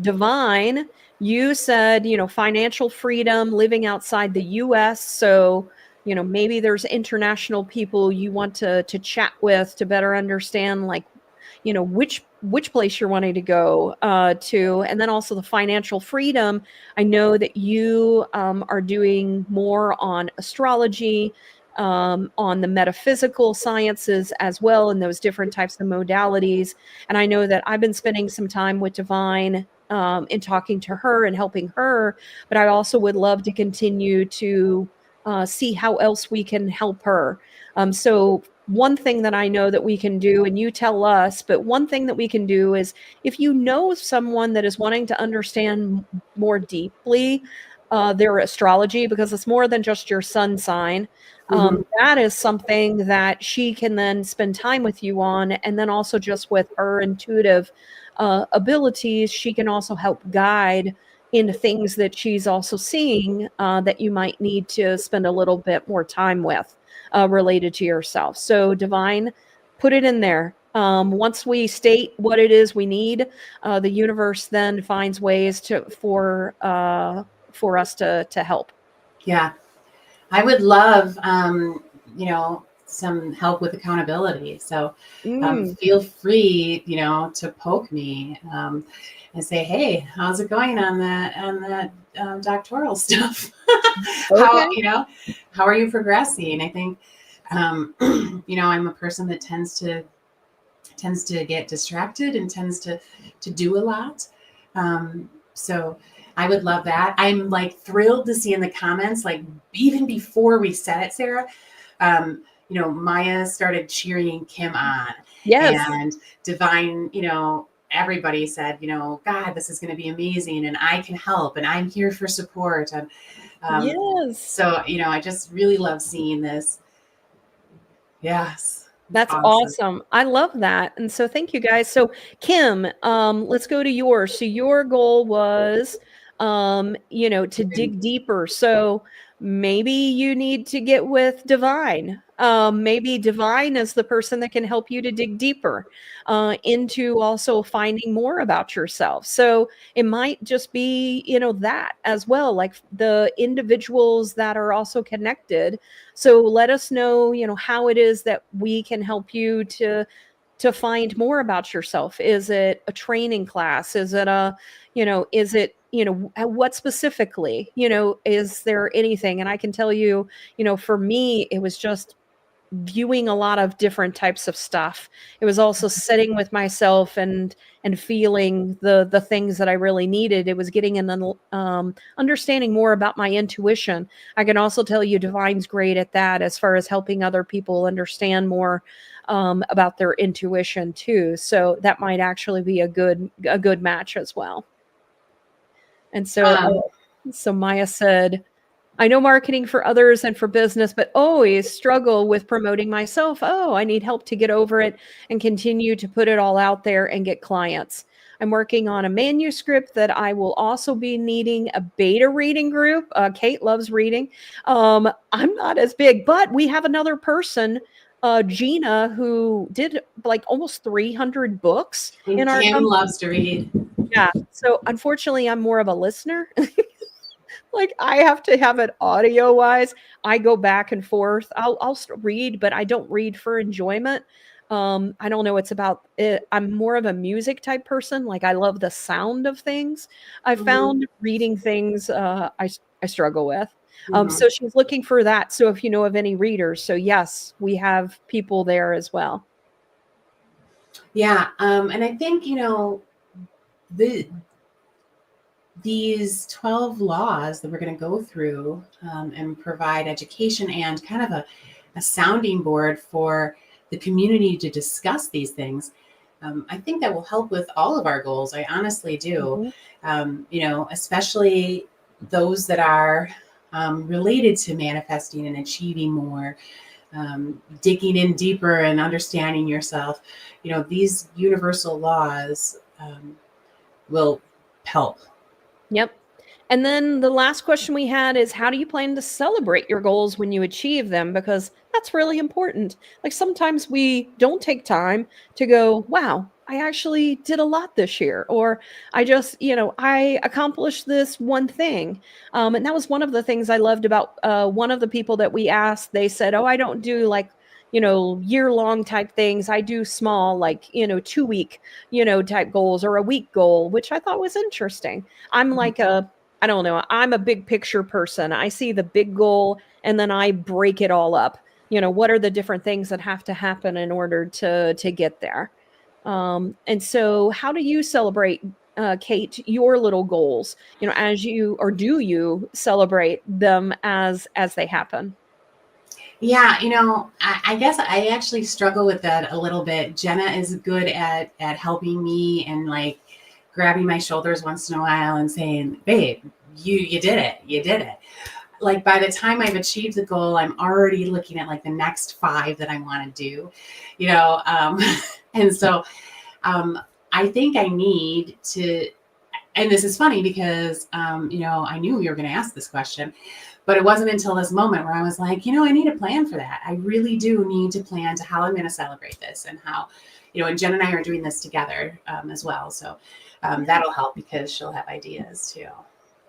Divine, you said, financial freedom, living outside the US. So, maybe there's international people you want to chat with to better understand, like, which place you're wanting to go to. And then also the financial freedom. I know that you are doing more on astrology, on the metaphysical sciences as well, and those different types of modalities. And I know that I've been spending some time with Divine in talking to her and helping her, but I also would love to continue to see how else we can help her. So one thing that I know that we can do, and you tell us, but one thing that we can do is, if you know someone that is wanting to understand more deeply their astrology, because it's more than just your sun sign, that is something that she can then spend time with you on. And then also just with her intuitive abilities, she can also help guide into things that she's also seeing that you might need to spend a little bit more time with related to yourself. So Divine, put it in there. Once we state what it is we need, the universe then finds ways for us to help. Yeah. I would love, some help with accountability. So feel free, to poke me and say, hey, how's it going on that doctoral stuff? Okay. How are you progressing? I think, I'm a person that tends to get distracted and tends to do a lot. So I would love that. I'm like thrilled to see in the comments, like even before we said it, Sarah, Maya started cheering Kim on. Yes. And Divine, everybody said, God, this is going to be amazing, and I can help, and I'm here for support. And yes. so, I just really love seeing this. Yes. That's awesome. I love that. And so thank you guys. So Kim, let's go to yours. So your goal was, to dig deeper. So maybe you need to get with Divine. Maybe Divine is the person that can help you to dig deeper into also finding more about yourself. So it might just be, that as well, like the individuals that are also connected. So let us know, how it is that we can help you to find more about yourself. Is it a training class? Is it what specifically, is there anything? And I can tell you, for me, it was just viewing a lot of different types of stuff. It was also sitting with myself and feeling the things that I really needed. It was getting an understanding more about my intuition. I can also tell you Divine's great at that, as far as helping other people understand more about their intuition too. So that might actually be a good match as well. And so Maya said, I know marketing for others and for business, but always struggle with promoting myself. Oh, I need help to get over it and continue to put it all out there and get clients. I'm working on a manuscript that I will also be needing a beta reading group. Kate loves reading. I'm not as big, but we have another person Gina, who did like almost 300 books in And our Kim company. loves to read. Yeah. So unfortunately, I'm more of a listener. Like I have to have it audio wise. I go back and forth. I'll read, but I don't read for enjoyment. I don't know. It's about it. I'm more of a music type person. Like I love the sound of things. I Mhm, found reading things I struggle with. mhm. So she's looking for that. So if you know of any readers, so yes, we have people there as well. Yeah, and I think the these 12 laws that we're going to go through and provide education and kind of a sounding board for the community to discuss these things. I think that will help with all of our goals. I honestly do. Mhm. Especially those that are related to manifesting and achieving more, digging in deeper and understanding yourself. These universal laws will help. Yep. And then the last question we had is how do you plan to celebrate your goals when you achieve them? Because that's really important. Like sometimes we don't take time to go, wow, I actually did a lot this year. Or I just, I accomplished this one thing. And that was one of the things I loved about one of the people that we asked. They said, oh, I don't do like, year long type things. I do small, like, 2 week, type goals or a week goal, which I thought was interesting. I'm like I don't know. I'm a big picture person. I see the big goal and then I break it all up. What are the different things that have to happen in order to get there? And so, how do you celebrate, Cate, your little goals? As you or do you celebrate them as they happen? Yeah, I guess I actually struggle with that a little bit. Jenna is good at helping me and like grabbing my shoulders once in a while and saying, "Babe, you did it. You did it." Like by the time I've achieved the goal, I'm already looking at like the next five that I want to do, you know. And so I think I need to. And this is funny because I knew you were going to ask this question, but it wasn't until this moment where I was like, I need a plan for that. I really do need to plan to how I'm going to celebrate this and how, and Jen and I are doing this together as well. So that'll help because she'll have ideas too.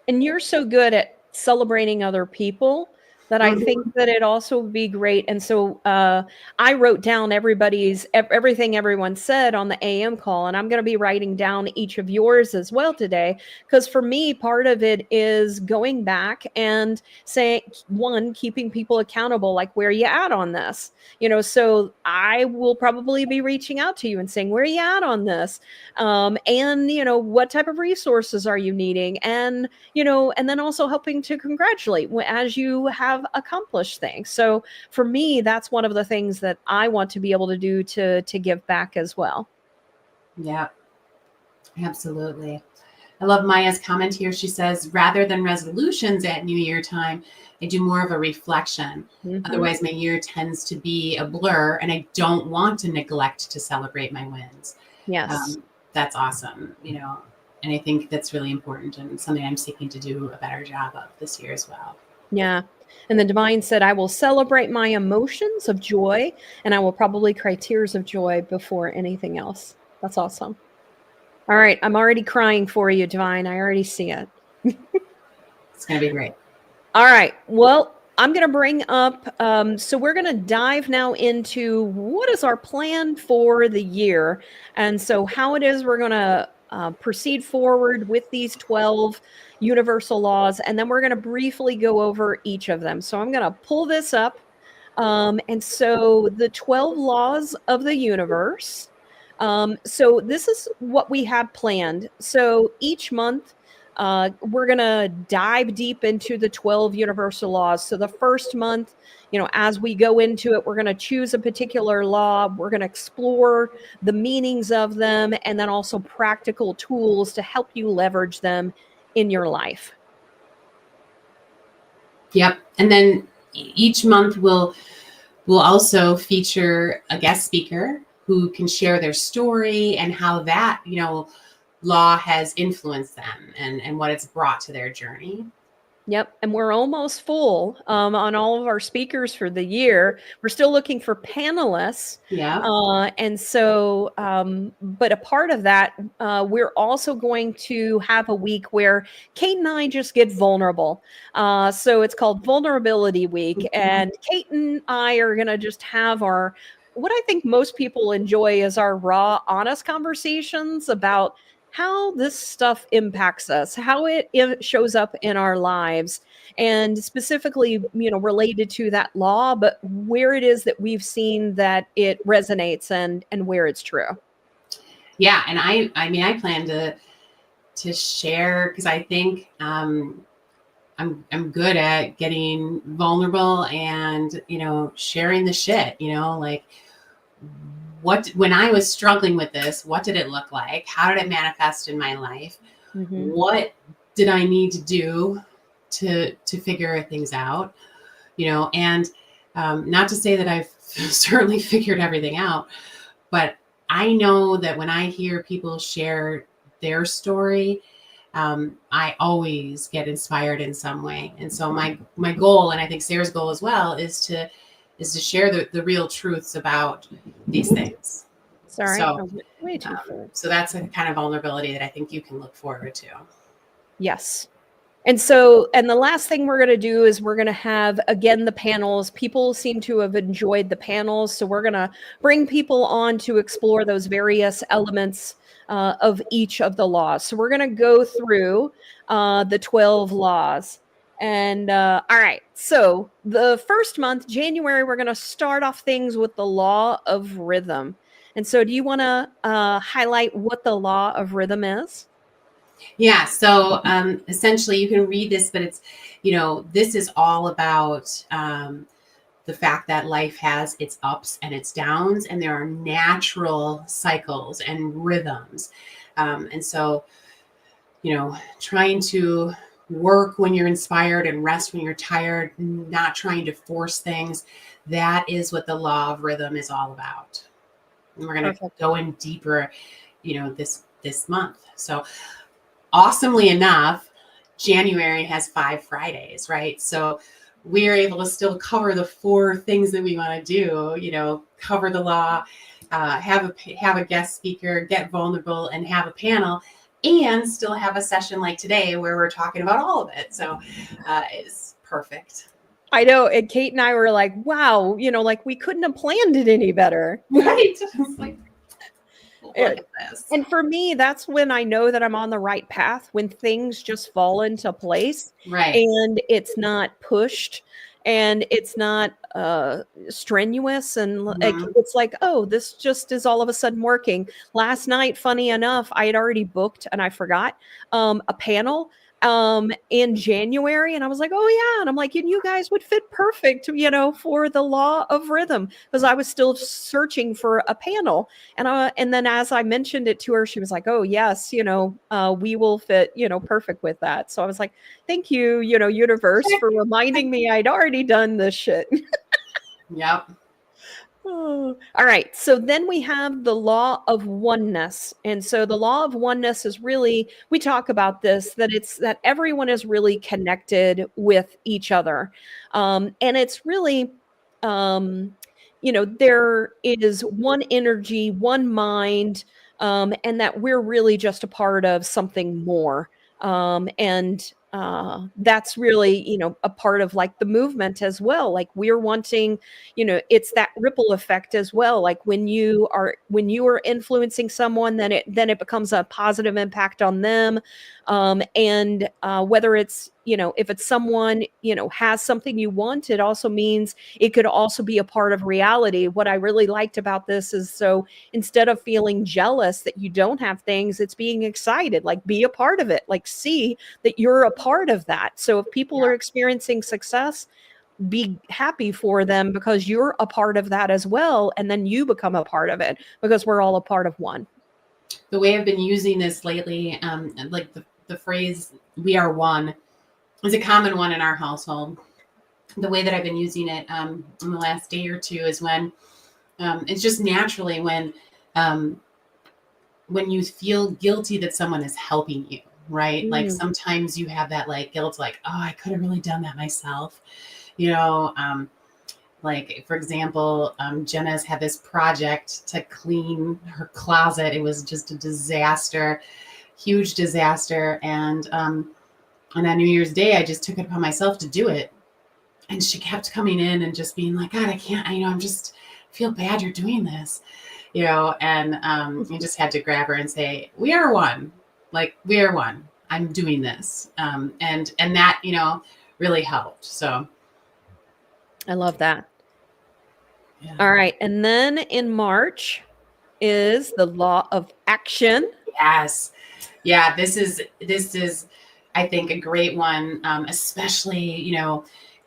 And you're so good at celebrating other people that I think Mhm. that it also would be great. And so I wrote down everything everyone said on the AM call, and I'm going to be writing down each of yours as well today. Because for me, part of it is going back and saying, one, keeping people accountable, like where are you at on this? So I will probably be reaching out to you and saying, where are you at on this? And what type of resources are you needing? And then also helping to congratulate as you have accomplished things. So for me, that's one of the things that I want to be able to do to give back as well. Yeah, absolutely. I love Maya's comment here. She says, rather than resolutions at New Year time, I do more of a reflection. Mhm. Otherwise, my year tends to be a blur, and I don't want to neglect to celebrate my wins. Yes. Um, that's awesome, and I think that's really important and something I'm seeking to do a better job of this year as well. Yeah. And the divine said, I will celebrate my emotions of joy, and I will probably cry tears of joy before anything else. That's awesome. All right. I'm already crying for you, divine. I already see it. It's going to be great. All right. Well, I'm going to bring up, so we're going to dive now into what is our plan for the year. And so, how it is we're going to proceed forward with these 12 universal laws. And then we're going to briefly go over each of them. So, I'm going to pull this up. And so, the 12 laws of the universe. So, this is what we have planned. So, each month, we're going to dive deep into the 12 universal laws. So the first month, as we go into it, we're going to choose a particular law. We're going to explore the meanings of them and then also practical tools to help you leverage them in your life. Yep. And then each month will also feature a guest speaker who can share their story and how that, law has influenced them and what it's brought to their journey. Yep. And we're almost full on all of our speakers for the year. We're still looking for panelists. Yeah. And so, but a part of that, we're also going to have a week where Kate and I just get vulnerable. So it's called Vulnerability Week. And Kate and I are going to just have what I think most people enjoy is our raw, honest conversations about how this stuff impacts us, how it shows up in our lives, and specifically, related to that law, but where it is that we've seen that it resonates and where it's true. Yeah, and I mean, I plan to share because I think I'm good at getting vulnerable and sharing the shit. Like when I was struggling with this, what did it look like? How did it manifest in my life? Mm-hmm. What did I need to do to figure things out? And not to say that I've certainly figured everything out, but I know that when I hear people share their story, I always get inspired in some way. And so my goal, and I think Sarah's goal as well, is to share the real truths about these things. Sorry, So, way too far. So that's a kind of vulnerability that I think you can look forward to. Yes. And so, and the last thing we're going to do is we're going to have, again, the panels. People seem to have enjoyed the panels. So we're going to bring people on to explore those various elements of each of the laws. So we're going to go through the 12 laws. And all right, so the first month, January, we're going to start off things with the law of rhythm. And so do you want to highlight what the law of rhythm is? Yeah. So essentially you can read this, but it's, this is all about the fact that life has its ups and its downs, and there are natural cycles and rhythms. And so, trying to work when you're inspired and rest when you're tired, not trying to force things. That is what the law of rhythm is all about. And we're going to go in deeper, this month. So awesomely enough, January has 5 Fridays, right? So we're able to still cover the 4 things that we want to do, cover the law, have a guest speaker, get vulnerable, and have a panel, and still have a session like today where we're talking about all of it. So it's perfect. I know. And Kate and I were like, wow, like we couldn't have planned it any better. Right. It's like, look at this. And for me, that's when I know that I'm on the right path, when things just fall into place. Right. And it's not pushed and it's not strenuous. And it's like, oh, this just is all of a sudden working. Last night, funny enough, I had already booked, and I forgot, a panel in January, and I was like, oh yeah, and I'm like, and you guys would fit perfect, for the law of rhythm, because I was still searching for a panel, and then as I mentioned it to her, she was like, oh yes, we will fit, perfect with that. So I was like, thank you, universe, for reminding me I'd already done this shit. Yep. All right. So then we have the law of oneness. And so the law of oneness is really, we talk about this, that it's that everyone is really connected with each other. And it's really, there is one energy, one mind, and that we're really just a part of something more. And that's really, a part of like the movement as well. Like we're wanting, it's that ripple effect as well. Like when you are influencing someone, then it becomes a positive impact on them. And whether it's, if it's someone, has something you want, it also means it could also be a part of reality. What I really liked about this is, so instead of feeling jealous that you don't have things, it's being excited, like be a part of it, like see that you're a part of that. So if people are experiencing success, be happy for them because you're a part of that as well. And then you become a part of it because we're all a part of one. The way I've been using this lately, like the phrase, we are one, is a common one in our household. The way that I've been using it in the last day or two is when it's just naturally when you feel guilty that someone is helping you, right? Like Mm. sometimes you have that like guilt, like, oh, I could have really done that myself, you know. Like for example, Jenna's had this project to clean her closet. It was just a disaster, huge disaster. And on that New Year's Day, I just took it upon myself to do it. And she kept coming in and just being like, God, I can't, I'm just feel bad you're doing this, and you just had to grab her and say, we are one. Like, we are one. I'm doing this. And that, really helped. So I love that. yeah. All right. And then in March is the law of action. Yes. Yeah, this is I think a great one, especially,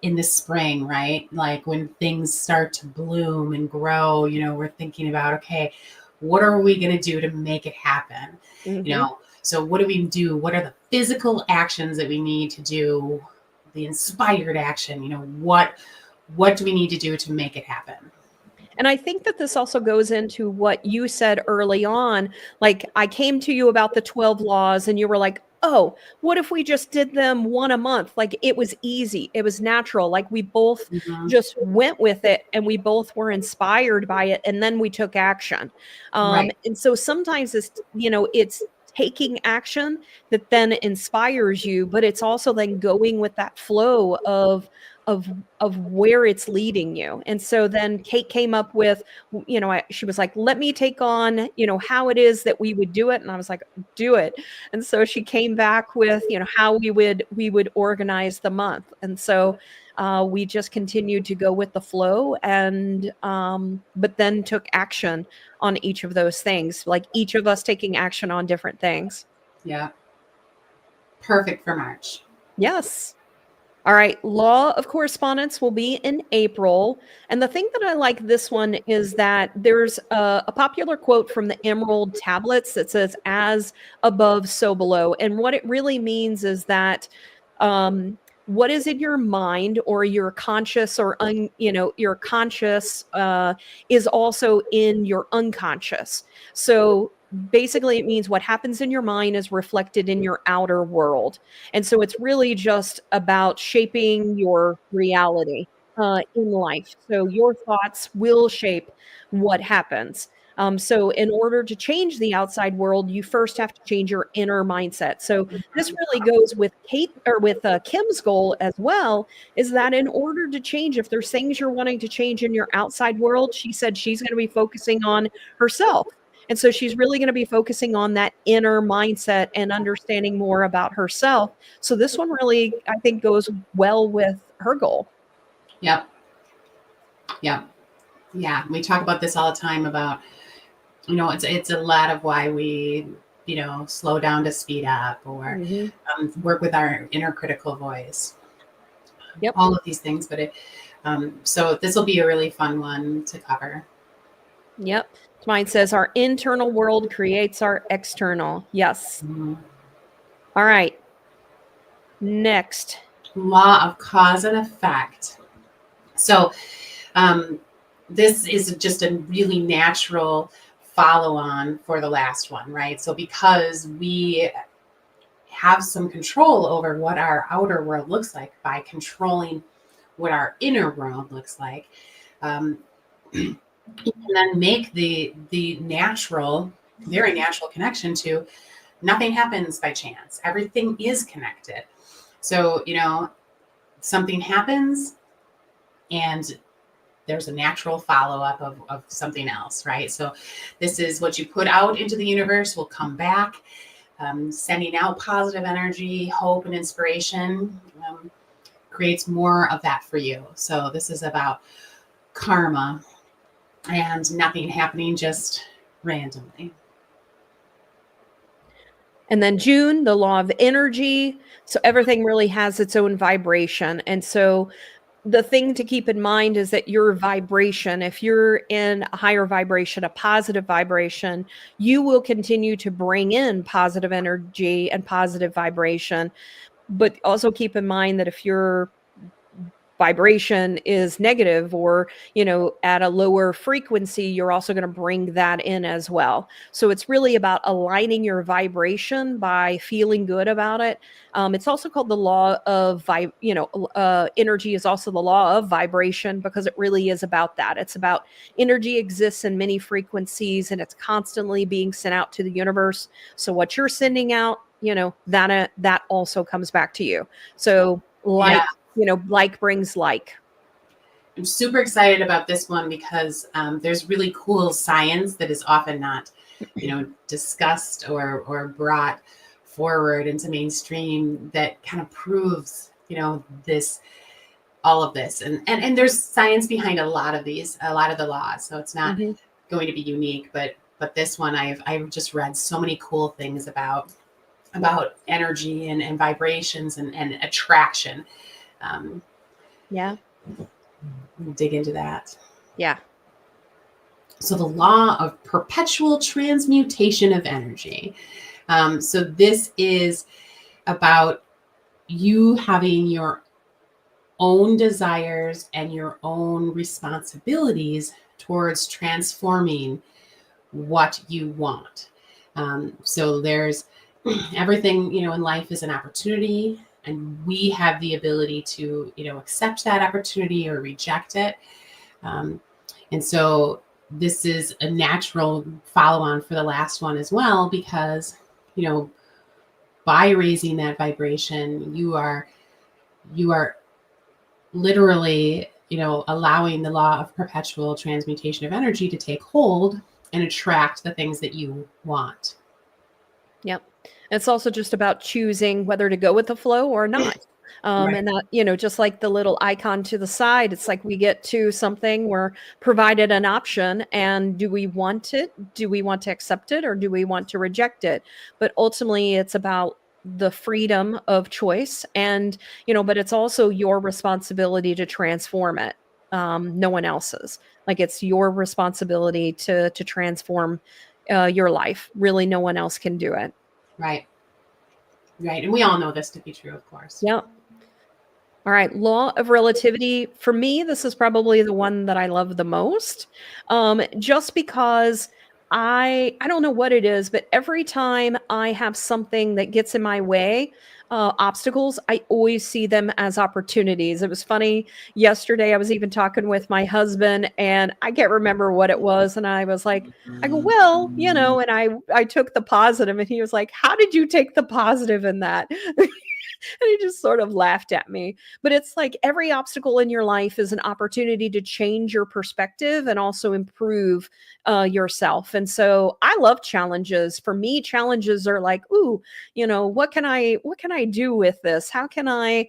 in the spring, right? Like when things start to bloom and grow, we're thinking about, okay, what are we going to do to make it happen? Mhm. So what do we do? What are the physical actions that we need to do? The inspired action, what do we need to do to make it happen? And I think that this also goes into what you said early on. Like, I came to you about the 12 laws, and you were like, oh, what if we just did them one a month? Like, it was easy, it was natural. Like, we both Mhm. just went with it, and we both were inspired by it. And then we took action. Right. And so sometimes it's taking action that then inspires you, but it's also then going with that flow of of where it's leading you. And so then Cate came up with, she was like, let me take on, how it is that we would do it. And I was like, do it. And so she came back with, how we would organize the month. And so we just continued to go with the flow, and but then took action on each of those things, like each of us taking action on different things. Yeah. Perfect for March. Yes. All right, law of correspondence will be in April. And the thing that I like this one is that there's a popular quote from the Emerald Tablets that says, as above, so below. And what it really means is that what is in your mind or your conscious or, your conscious is also in your unconscious. So basically, it means what happens in your mind is reflected in your outer world. And so it's really just about shaping your reality in life. So your thoughts will shape what happens. So in order to change the outside world, you first have to change your inner mindset. So this really goes with Cate, or with Kim's goal as well, is that in order to change, if there's things you're wanting to change in your outside world, she said she's going to be focusing on herself. And so she's really going to be focusing on that inner mindset and understanding more about herself. So this one really, I think, goes well with her goal. Yep. Yep. Yeah. We talk about this all the time about, it's a lot of why we, slow down to speed up, or work with our inner critical voice. Yep. All of these things, but so this will be a really fun one to cover. Yep. Mine says our internal world creates our external. Yes. Mhm. All right. Next. Law of cause and effect. So this is just a really natural follow on for the last one, right? So because we have some control over what our outer world looks like by controlling what our inner world looks like, you can then make the natural, very natural connection to nothing happens by chance. Everything is connected. So, something happens and there's a natural follow-up of something else, right? So this is what you put out into the universe will come back, sending out positive energy, hope, and inspiration creates more of that for you. So this is about karma and nothing happening just randomly. And then June, the law of energy. So everything really has its own vibration. And so the thing to keep in mind is that your vibration, if you're in a higher vibration, a positive vibration, you will continue to bring in positive energy and positive vibration. But also keep in mind that if your vibration is negative or, at a lower frequency, you're also going to bring that in as well. So it's really about aligning your vibration by feeling good about it. It's also called the law of energy is also the law of vibration, because it really is about that. It's about energy exists in many frequencies and it's constantly being sent out to the universe. So what you're sending out, that also comes back to you. So like, like brings like. I'm super excited about this one because there's really cool science that is often not, discussed or brought forward into mainstream that kind of proves, all of this. And there's science behind a lot of the laws. So it's not going to be unique, but this one I've just read so many cool things about energy and vibrations and attraction. Yeah. We'll dig into that. Yeah. So the law of perpetual transmutation of energy. So this is about you having your own desires and your own responsibilities towards transforming what you want. So there's everything, in life is an opportunity, and we have the ability to, accept that opportunity or reject it. And so this is a natural follow-on for the last one as well, because, by raising that vibration, you are literally, allowing the law of perpetual transmutation of energy to take hold and attract the things that you want. Yep. It's also just about choosing whether to go with the flow or not. Right. And that, just like the little icon to the side, it's like we get to something, we're provided an option, and do we want it? Do we want to accept it or do we want to reject it? But ultimately it's about the freedom of choice, and, but it's also your responsibility to transform it. No one else's. Like, it's your responsibility to transform your life. Really, no one else can do it. Right. And we all know this to be true, of course. Yeah. All right. Law of relativity. For me, this is probably the one that I love the most. Just because I don't know what it is, but every time I have something that gets in my way, obstacles, I always see them as opportunities. It was funny. Yesterday, I was even talking with my husband, and I can't remember what it was. And I was like, I go, well, and I took the positive, and he was like, how did you take the positive in that? And he just sort of laughed at me. But it's like every obstacle in your life is an opportunity to change your perspective and also improve yourself. And so I love challenges. For me, challenges are like, ooh, what can I do with this? How can I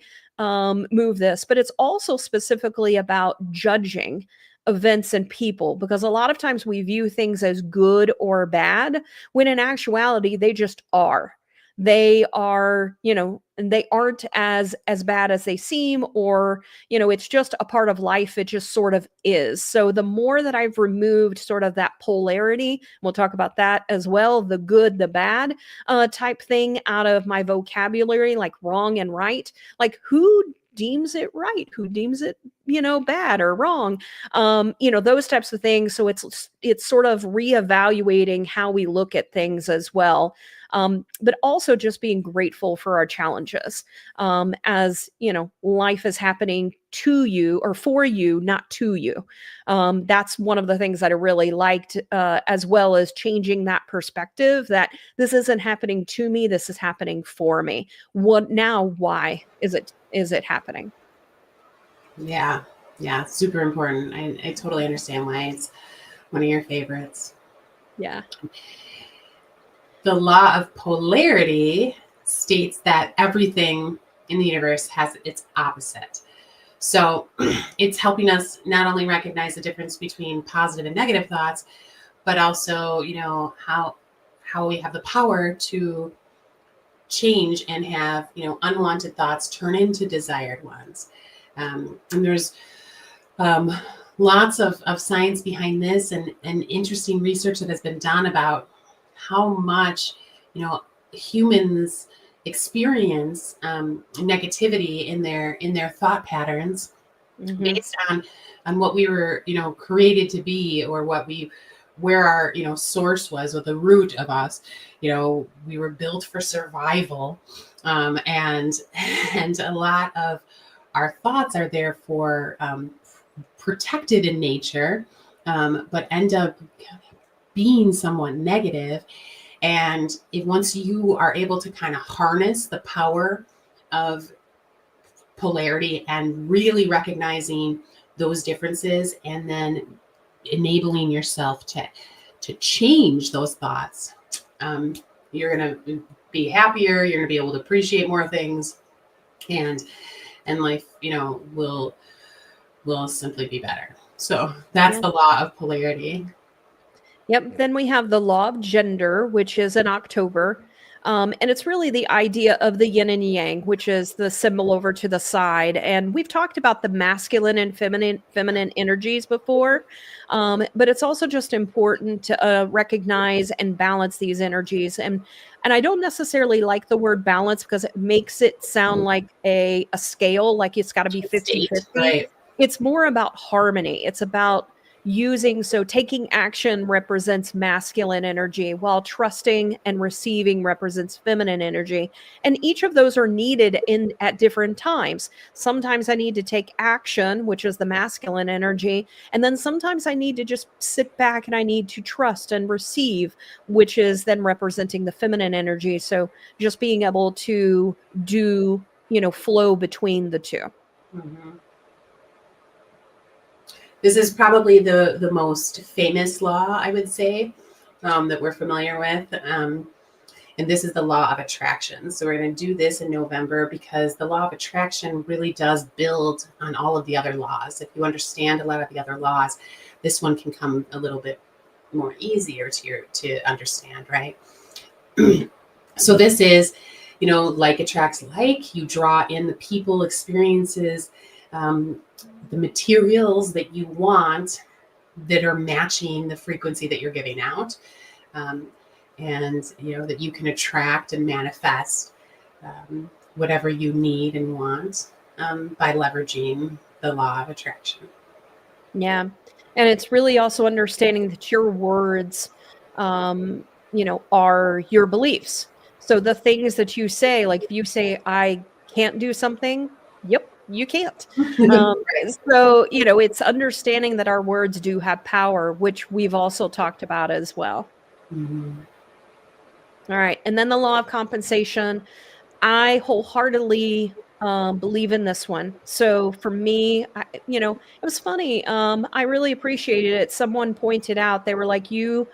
move this? But it's also specifically about judging events and people, because a lot of times we view things as good or bad, when in actuality they just are. They are, and they aren't as bad as they seem, or, it's just a part of life. It just sort of is. So the more that I've removed sort of that polarity, we'll talk about that as well, the good, the bad type thing out of my vocabulary, like wrong and right, like who deems it right, who deems it, bad or wrong, those types of things. So it's sort of reevaluating how we look at things as well. But also just being grateful for our challenges, as life is happening to you or for you, not to you. That's one of the things that I really liked, as well as changing that perspective that this isn't happening to me, this is happening for me. What now? Why is it happening? Yeah, super important. I totally understand why it's one of your favorites. Yeah. The law of polarity states that everything in the universe has its opposite. So it's helping us not only recognize the difference between positive and negative thoughts, but also, how we have the power to change and have, unwanted thoughts turn into desired ones. And there's lots of science behind this, and interesting research that has been done about how much, humans experience negativity in their thought patterns, based on what we were, created to be, or where our, source was, or the root of us. We were built for survival, and and a lot of our thoughts are therefore protected in nature, but end up being somewhat negative. And once you are able to kind of harness the power of polarity and really recognizing those differences, and then enabling yourself to change those thoughts, you're going to be happier. You're going to be able to appreciate more things, and life, will simply be better. So that's the law of polarity. Yep. Then we have the law of gender, which is in October. And it's really the idea of the yin and yang, which is the symbol over to the side. And we've talked about the masculine and feminine energies before, but it's also just important to recognize and balance these energies. And I don't necessarily like the word balance because it makes it sound like a scale, like it's got to be 50-50. Right. It's more about harmony. It's about taking action represents masculine energy, while trusting and receiving represents feminine energy. And each of those are needed at different times. Sometimes I need to take action, which is the masculine energy. And then sometimes I need to just sit back and I need to trust and receive, which is then representing the feminine energy. So just being able to flow between the two. Mm-hmm. This is probably the most famous law, I would say, that we're familiar with. And this is the law of attraction. So we're going to do this in November because the law of attraction really does build on all of the other laws. If you understand a lot of the other laws, this one can come a little bit more easier to understand, right? So this is, like attracts like. You draw in the people, experiences, the materials that you want that are matching the frequency that you're giving out, and that you can attract and manifest whatever you need and want by leveraging the law of attraction. Yeah. And it's really also understanding that your words, are your beliefs. So the things that you say, like if you say, I can't do something, yep, you can't. So, it's understanding that our words do have power, which we've also talked about as well. Mm-hmm. All right. And then the law of compensation. I wholeheartedly believe in this one. So for me, it was funny. I really appreciated it. Someone pointed out, they were like, you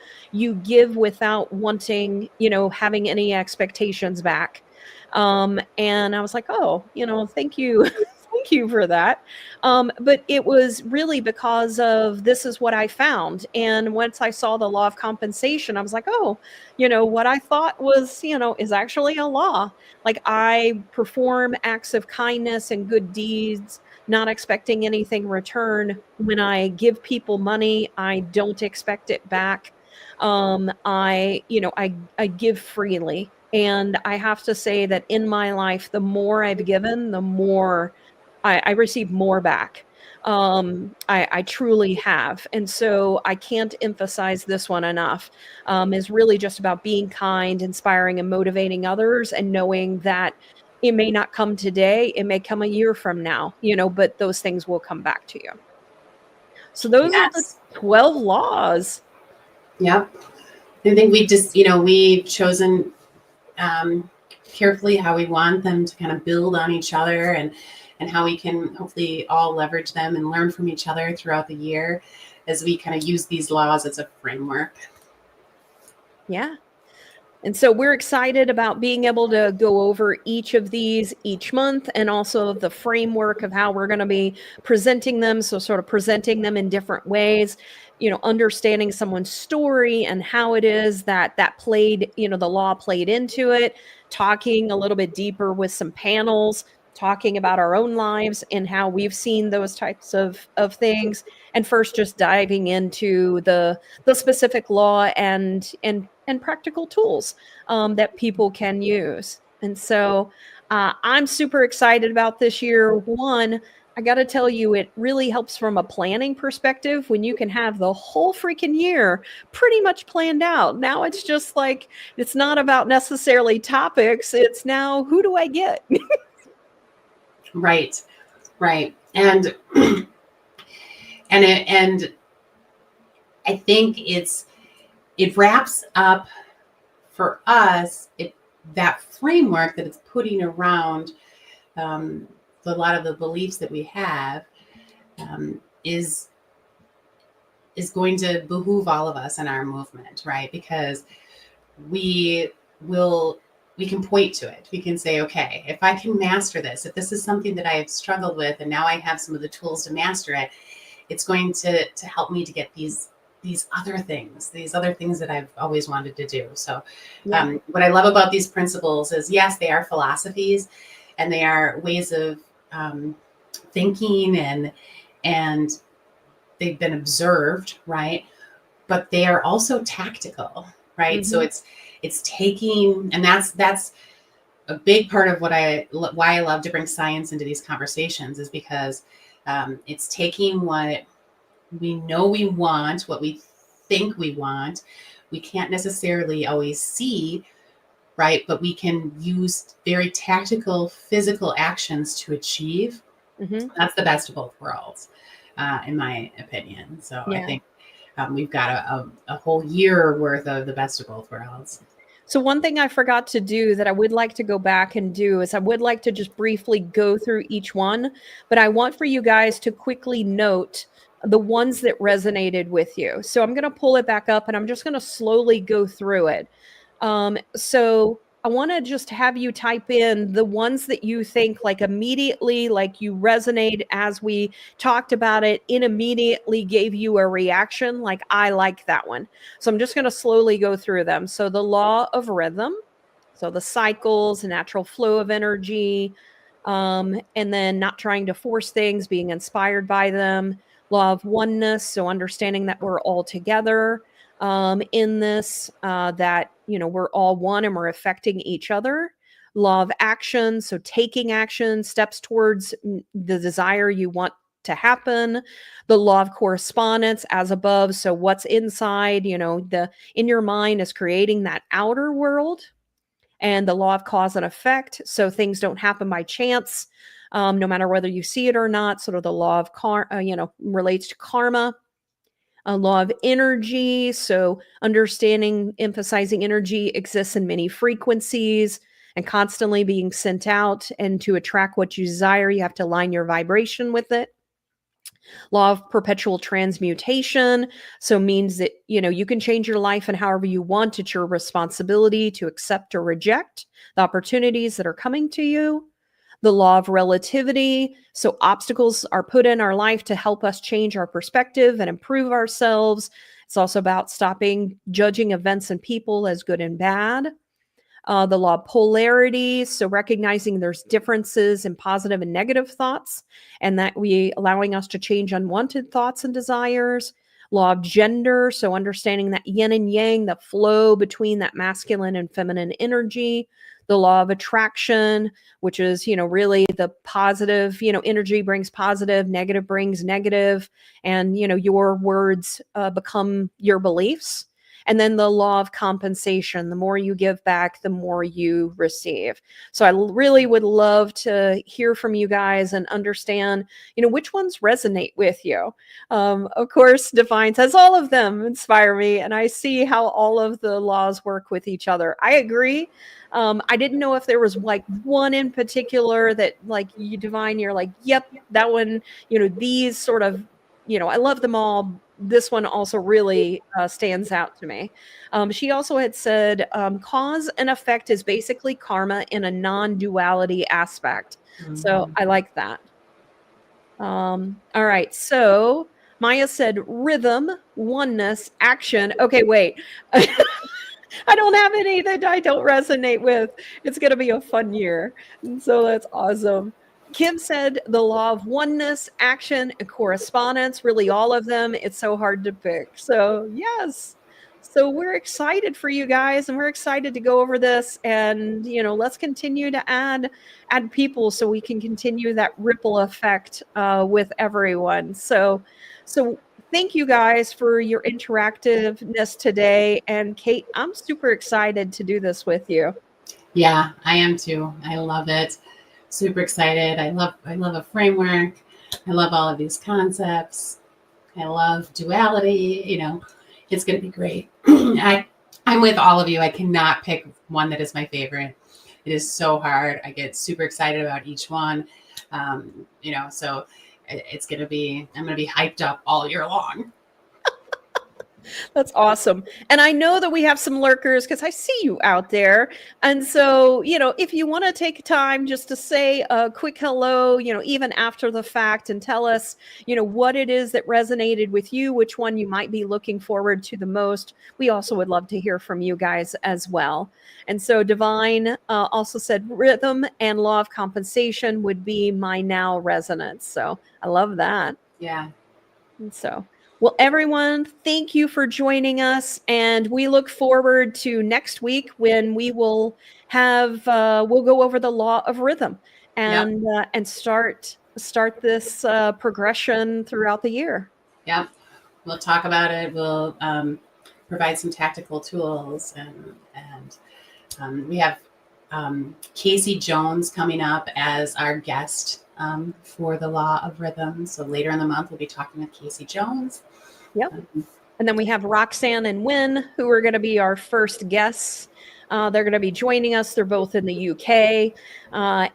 give without wanting, having any expectations back. And I was like, oh, thank you. Thank you for that. But it was really because of this is what I found. And once I saw the law of compensation, I was like, oh, what I thought was, is actually a law. Like I perform acts of kindness and good deeds, not expecting anything return. When I give people money, I don't expect it back. I give freely. And I have to say that in my life, the more I've given, the more I receive more back. I truly have. And so I can't emphasize this one enough. Is really just about being kind, inspiring, and motivating others, and knowing that it may not come today, it may come a year from now, but those things will come back to you. So those are the 12 laws. Yep. I think we just, we've chosen carefully how we want them to kind of build on each other, and how we can hopefully all leverage them and learn from each other throughout the year as we kind of use these laws as a framework. Yeah. And so we're excited about being able to go over each of these each month, and also the framework of how we're going to be presenting them. So sort of presenting them in different ways, understanding someone's story and how it is that played, the law played into it, talking a little bit deeper with some panels, talking about our own lives and how we've seen those types of things. And first just diving into the specific law and practical tools that people can use. And so I'm super excited about this year. One, I got to tell you, it really helps from a planning perspective when you can have the whole freaking year pretty much planned out. Now it's just like, it's not about necessarily topics. It's now, who do I get? Right. Right. And and I think it wraps up for us that framework that it's putting around a lot of the beliefs that we have is going to behoove all of us in our movement, right? Because we can point to it. We can say, okay, if I can master this, if this is something that I have struggled with, and now I have some of the tools to master it, it's going to help me to get these other things that I've always wanted to do. So what I love about these principles is, yes, they are philosophies and they are ways of thinking, and they've been observed, right? But they are also tactical, right? So it's taking, and that's a big part of why I love to bring science into these conversations, is because it's taking what we know we want, what we think we want. We can't necessarily always see, right? But we can use very tactical physical actions to achieve. That's the best of both worlds, in my opinion. So I think we've got a whole year worth of the best of both worlds. So one thing I forgot to do that I would like to go back and do is I would like to just briefly go through each one, but I want for you guys to quickly note the ones that resonated with you. So I'm going to pull it back up and I'm just going to slowly go through it. So I want to just have you type in the ones that you think like immediately, like you resonate as we talked about it, it immediately gave you a reaction. Like, I like that one. So I'm just going to slowly go through them. So the law of rhythm, so the cycles, the natural flow of energy, and then not trying to force things, being inspired by them. Law of oneness, so understanding that we're all together in this, that, you know, we're all one and we're affecting each other. Law of action, so taking action, steps towards the desire you want to happen. The law of correspondence, as above, so what's inside, you know, the in your mind is creating that outer world. And the law of cause and effect, so things don't happen by chance, no matter whether you see it or not. Sort of the law of relates to karma. A law of energy, so understanding, emphasizing energy exists in many frequencies and constantly being sent out, and to attract what you desire, you have to align your vibration with it. Law of perpetual transmutation, so means that, you know, you can change your life and however you want. It's your responsibility to accept or reject the opportunities that are coming to you. The law of relativity, so obstacles are put in our life to help us change our perspective and improve ourselves. It's also about stopping judging events and people as good and bad. The law of polarity, so recognizing there's differences in positive and negative thoughts, and that we allowing us to change unwanted thoughts and desires. Law of gender, so understanding that yin and yang, the flow between that masculine and feminine energy. The law of attraction, which is, you know, really the positive, you know, energy brings positive, negative brings negative, and, you know, your words become your beliefs. And then the law of compensation, the more you give back, the more you receive. So I really would love to hear from you guys and understand, you know, which ones resonate with you. Of course, Divine says all of them inspire me, and I see how all of the laws work with each other. I agree. I didn't know if there was like one in particular that, like, you, Divine, you're like, yep, that one, you know, these sort of, you know, I love them all. This one also really stands out to me. She also had said cause and effect is basically karma in a non-duality aspect. So I like that. All right. So Maya said rhythm, oneness, action. Okay, wait. I don't have any that I don't resonate with. It's going to be a fun year. And so that's awesome. Kim said the law of oneness, action, and correspondence, really all of them. It's so hard to pick. So yes. So we're excited for you guys, and we're excited to go over this, and let's continue to add people so we can continue that ripple effect with everyone. So thank you guys for your interactiveness today. And Kate, I'm super excited to do this with you. Yeah, I am too. I love it. Super excited. I love a framework. I love all of these concepts. I love duality. It's going to be great. I'm with all of you. I cannot pick one that is my favorite. It is so hard. I get super excited about each one. So it's going to be, I'm going to be hyped up all year long. That's awesome. And I know that we have some lurkers because I see you out there. And so, if you want to take time just to say a quick hello, even after the fact, and tell us, what it is that resonated with you, which one you might be looking forward to the most. We also would love to hear from you guys as well. And so Divine also said rhythm and law of compensation would be my now resonance. So I love that. Yeah. And so, well, everyone, thank you for joining us. And we look forward to next week when we will have, we'll go over the law of rhythm and, and start this progression throughout the year. Yep. We'll talk about it. We'll provide some tactical tools, and we have Casey Jones coming up as our guest for the law of rhythm. So later in the month, we'll be talking with Casey Jones. Yep. And then we have Roxanne and Wynn, who are going to be our first guests. They're going to be joining us. They're both in the UK.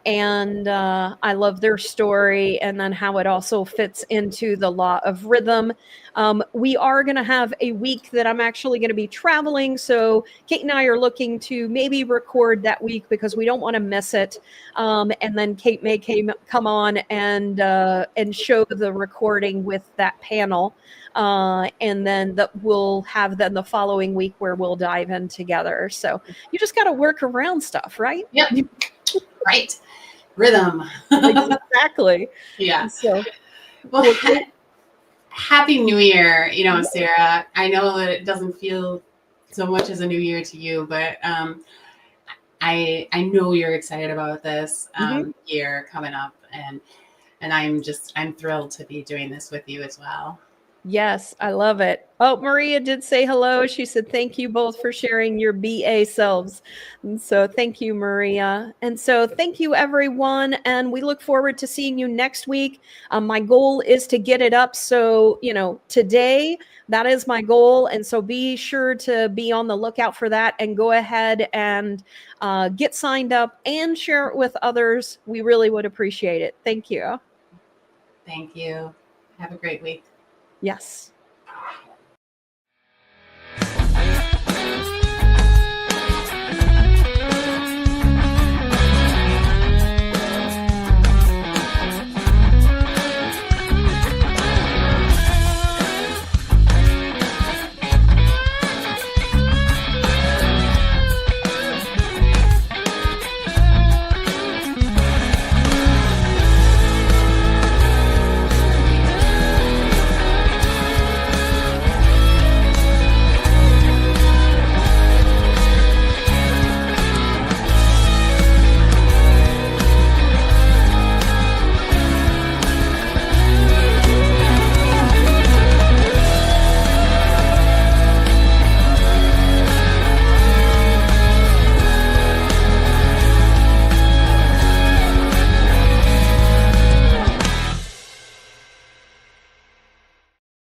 And I love their story and then how it also fits into the law of rhythm. We are going to have a week that I'm actually going to be traveling. So Kate and I are looking to maybe record that week because we don't want to miss it. And then Kate may come on and show the recording with that panel. And then we'll have then the following week where we'll dive in together. So you just got to work around stuff, right? Yep. Right. Rhythm. Exactly. Yeah. So, well, Happy New Year, Sarah. I know that it doesn't feel so much as a new year to you, but I know you're excited about this year coming up, and I'm thrilled to be doing this with you as well. Yes, I love it. Oh, Maria did say hello. She said, thank you both for sharing your BA selves. And so thank you, Maria. And so thank you, everyone. And we look forward to seeing you next week. My goal is to get it up. So, today, that is my goal. And so be sure to be on the lookout for that and go ahead and get signed up and share it with others. We really would appreciate it. Thank you. Thank you. Have a great week. Yes.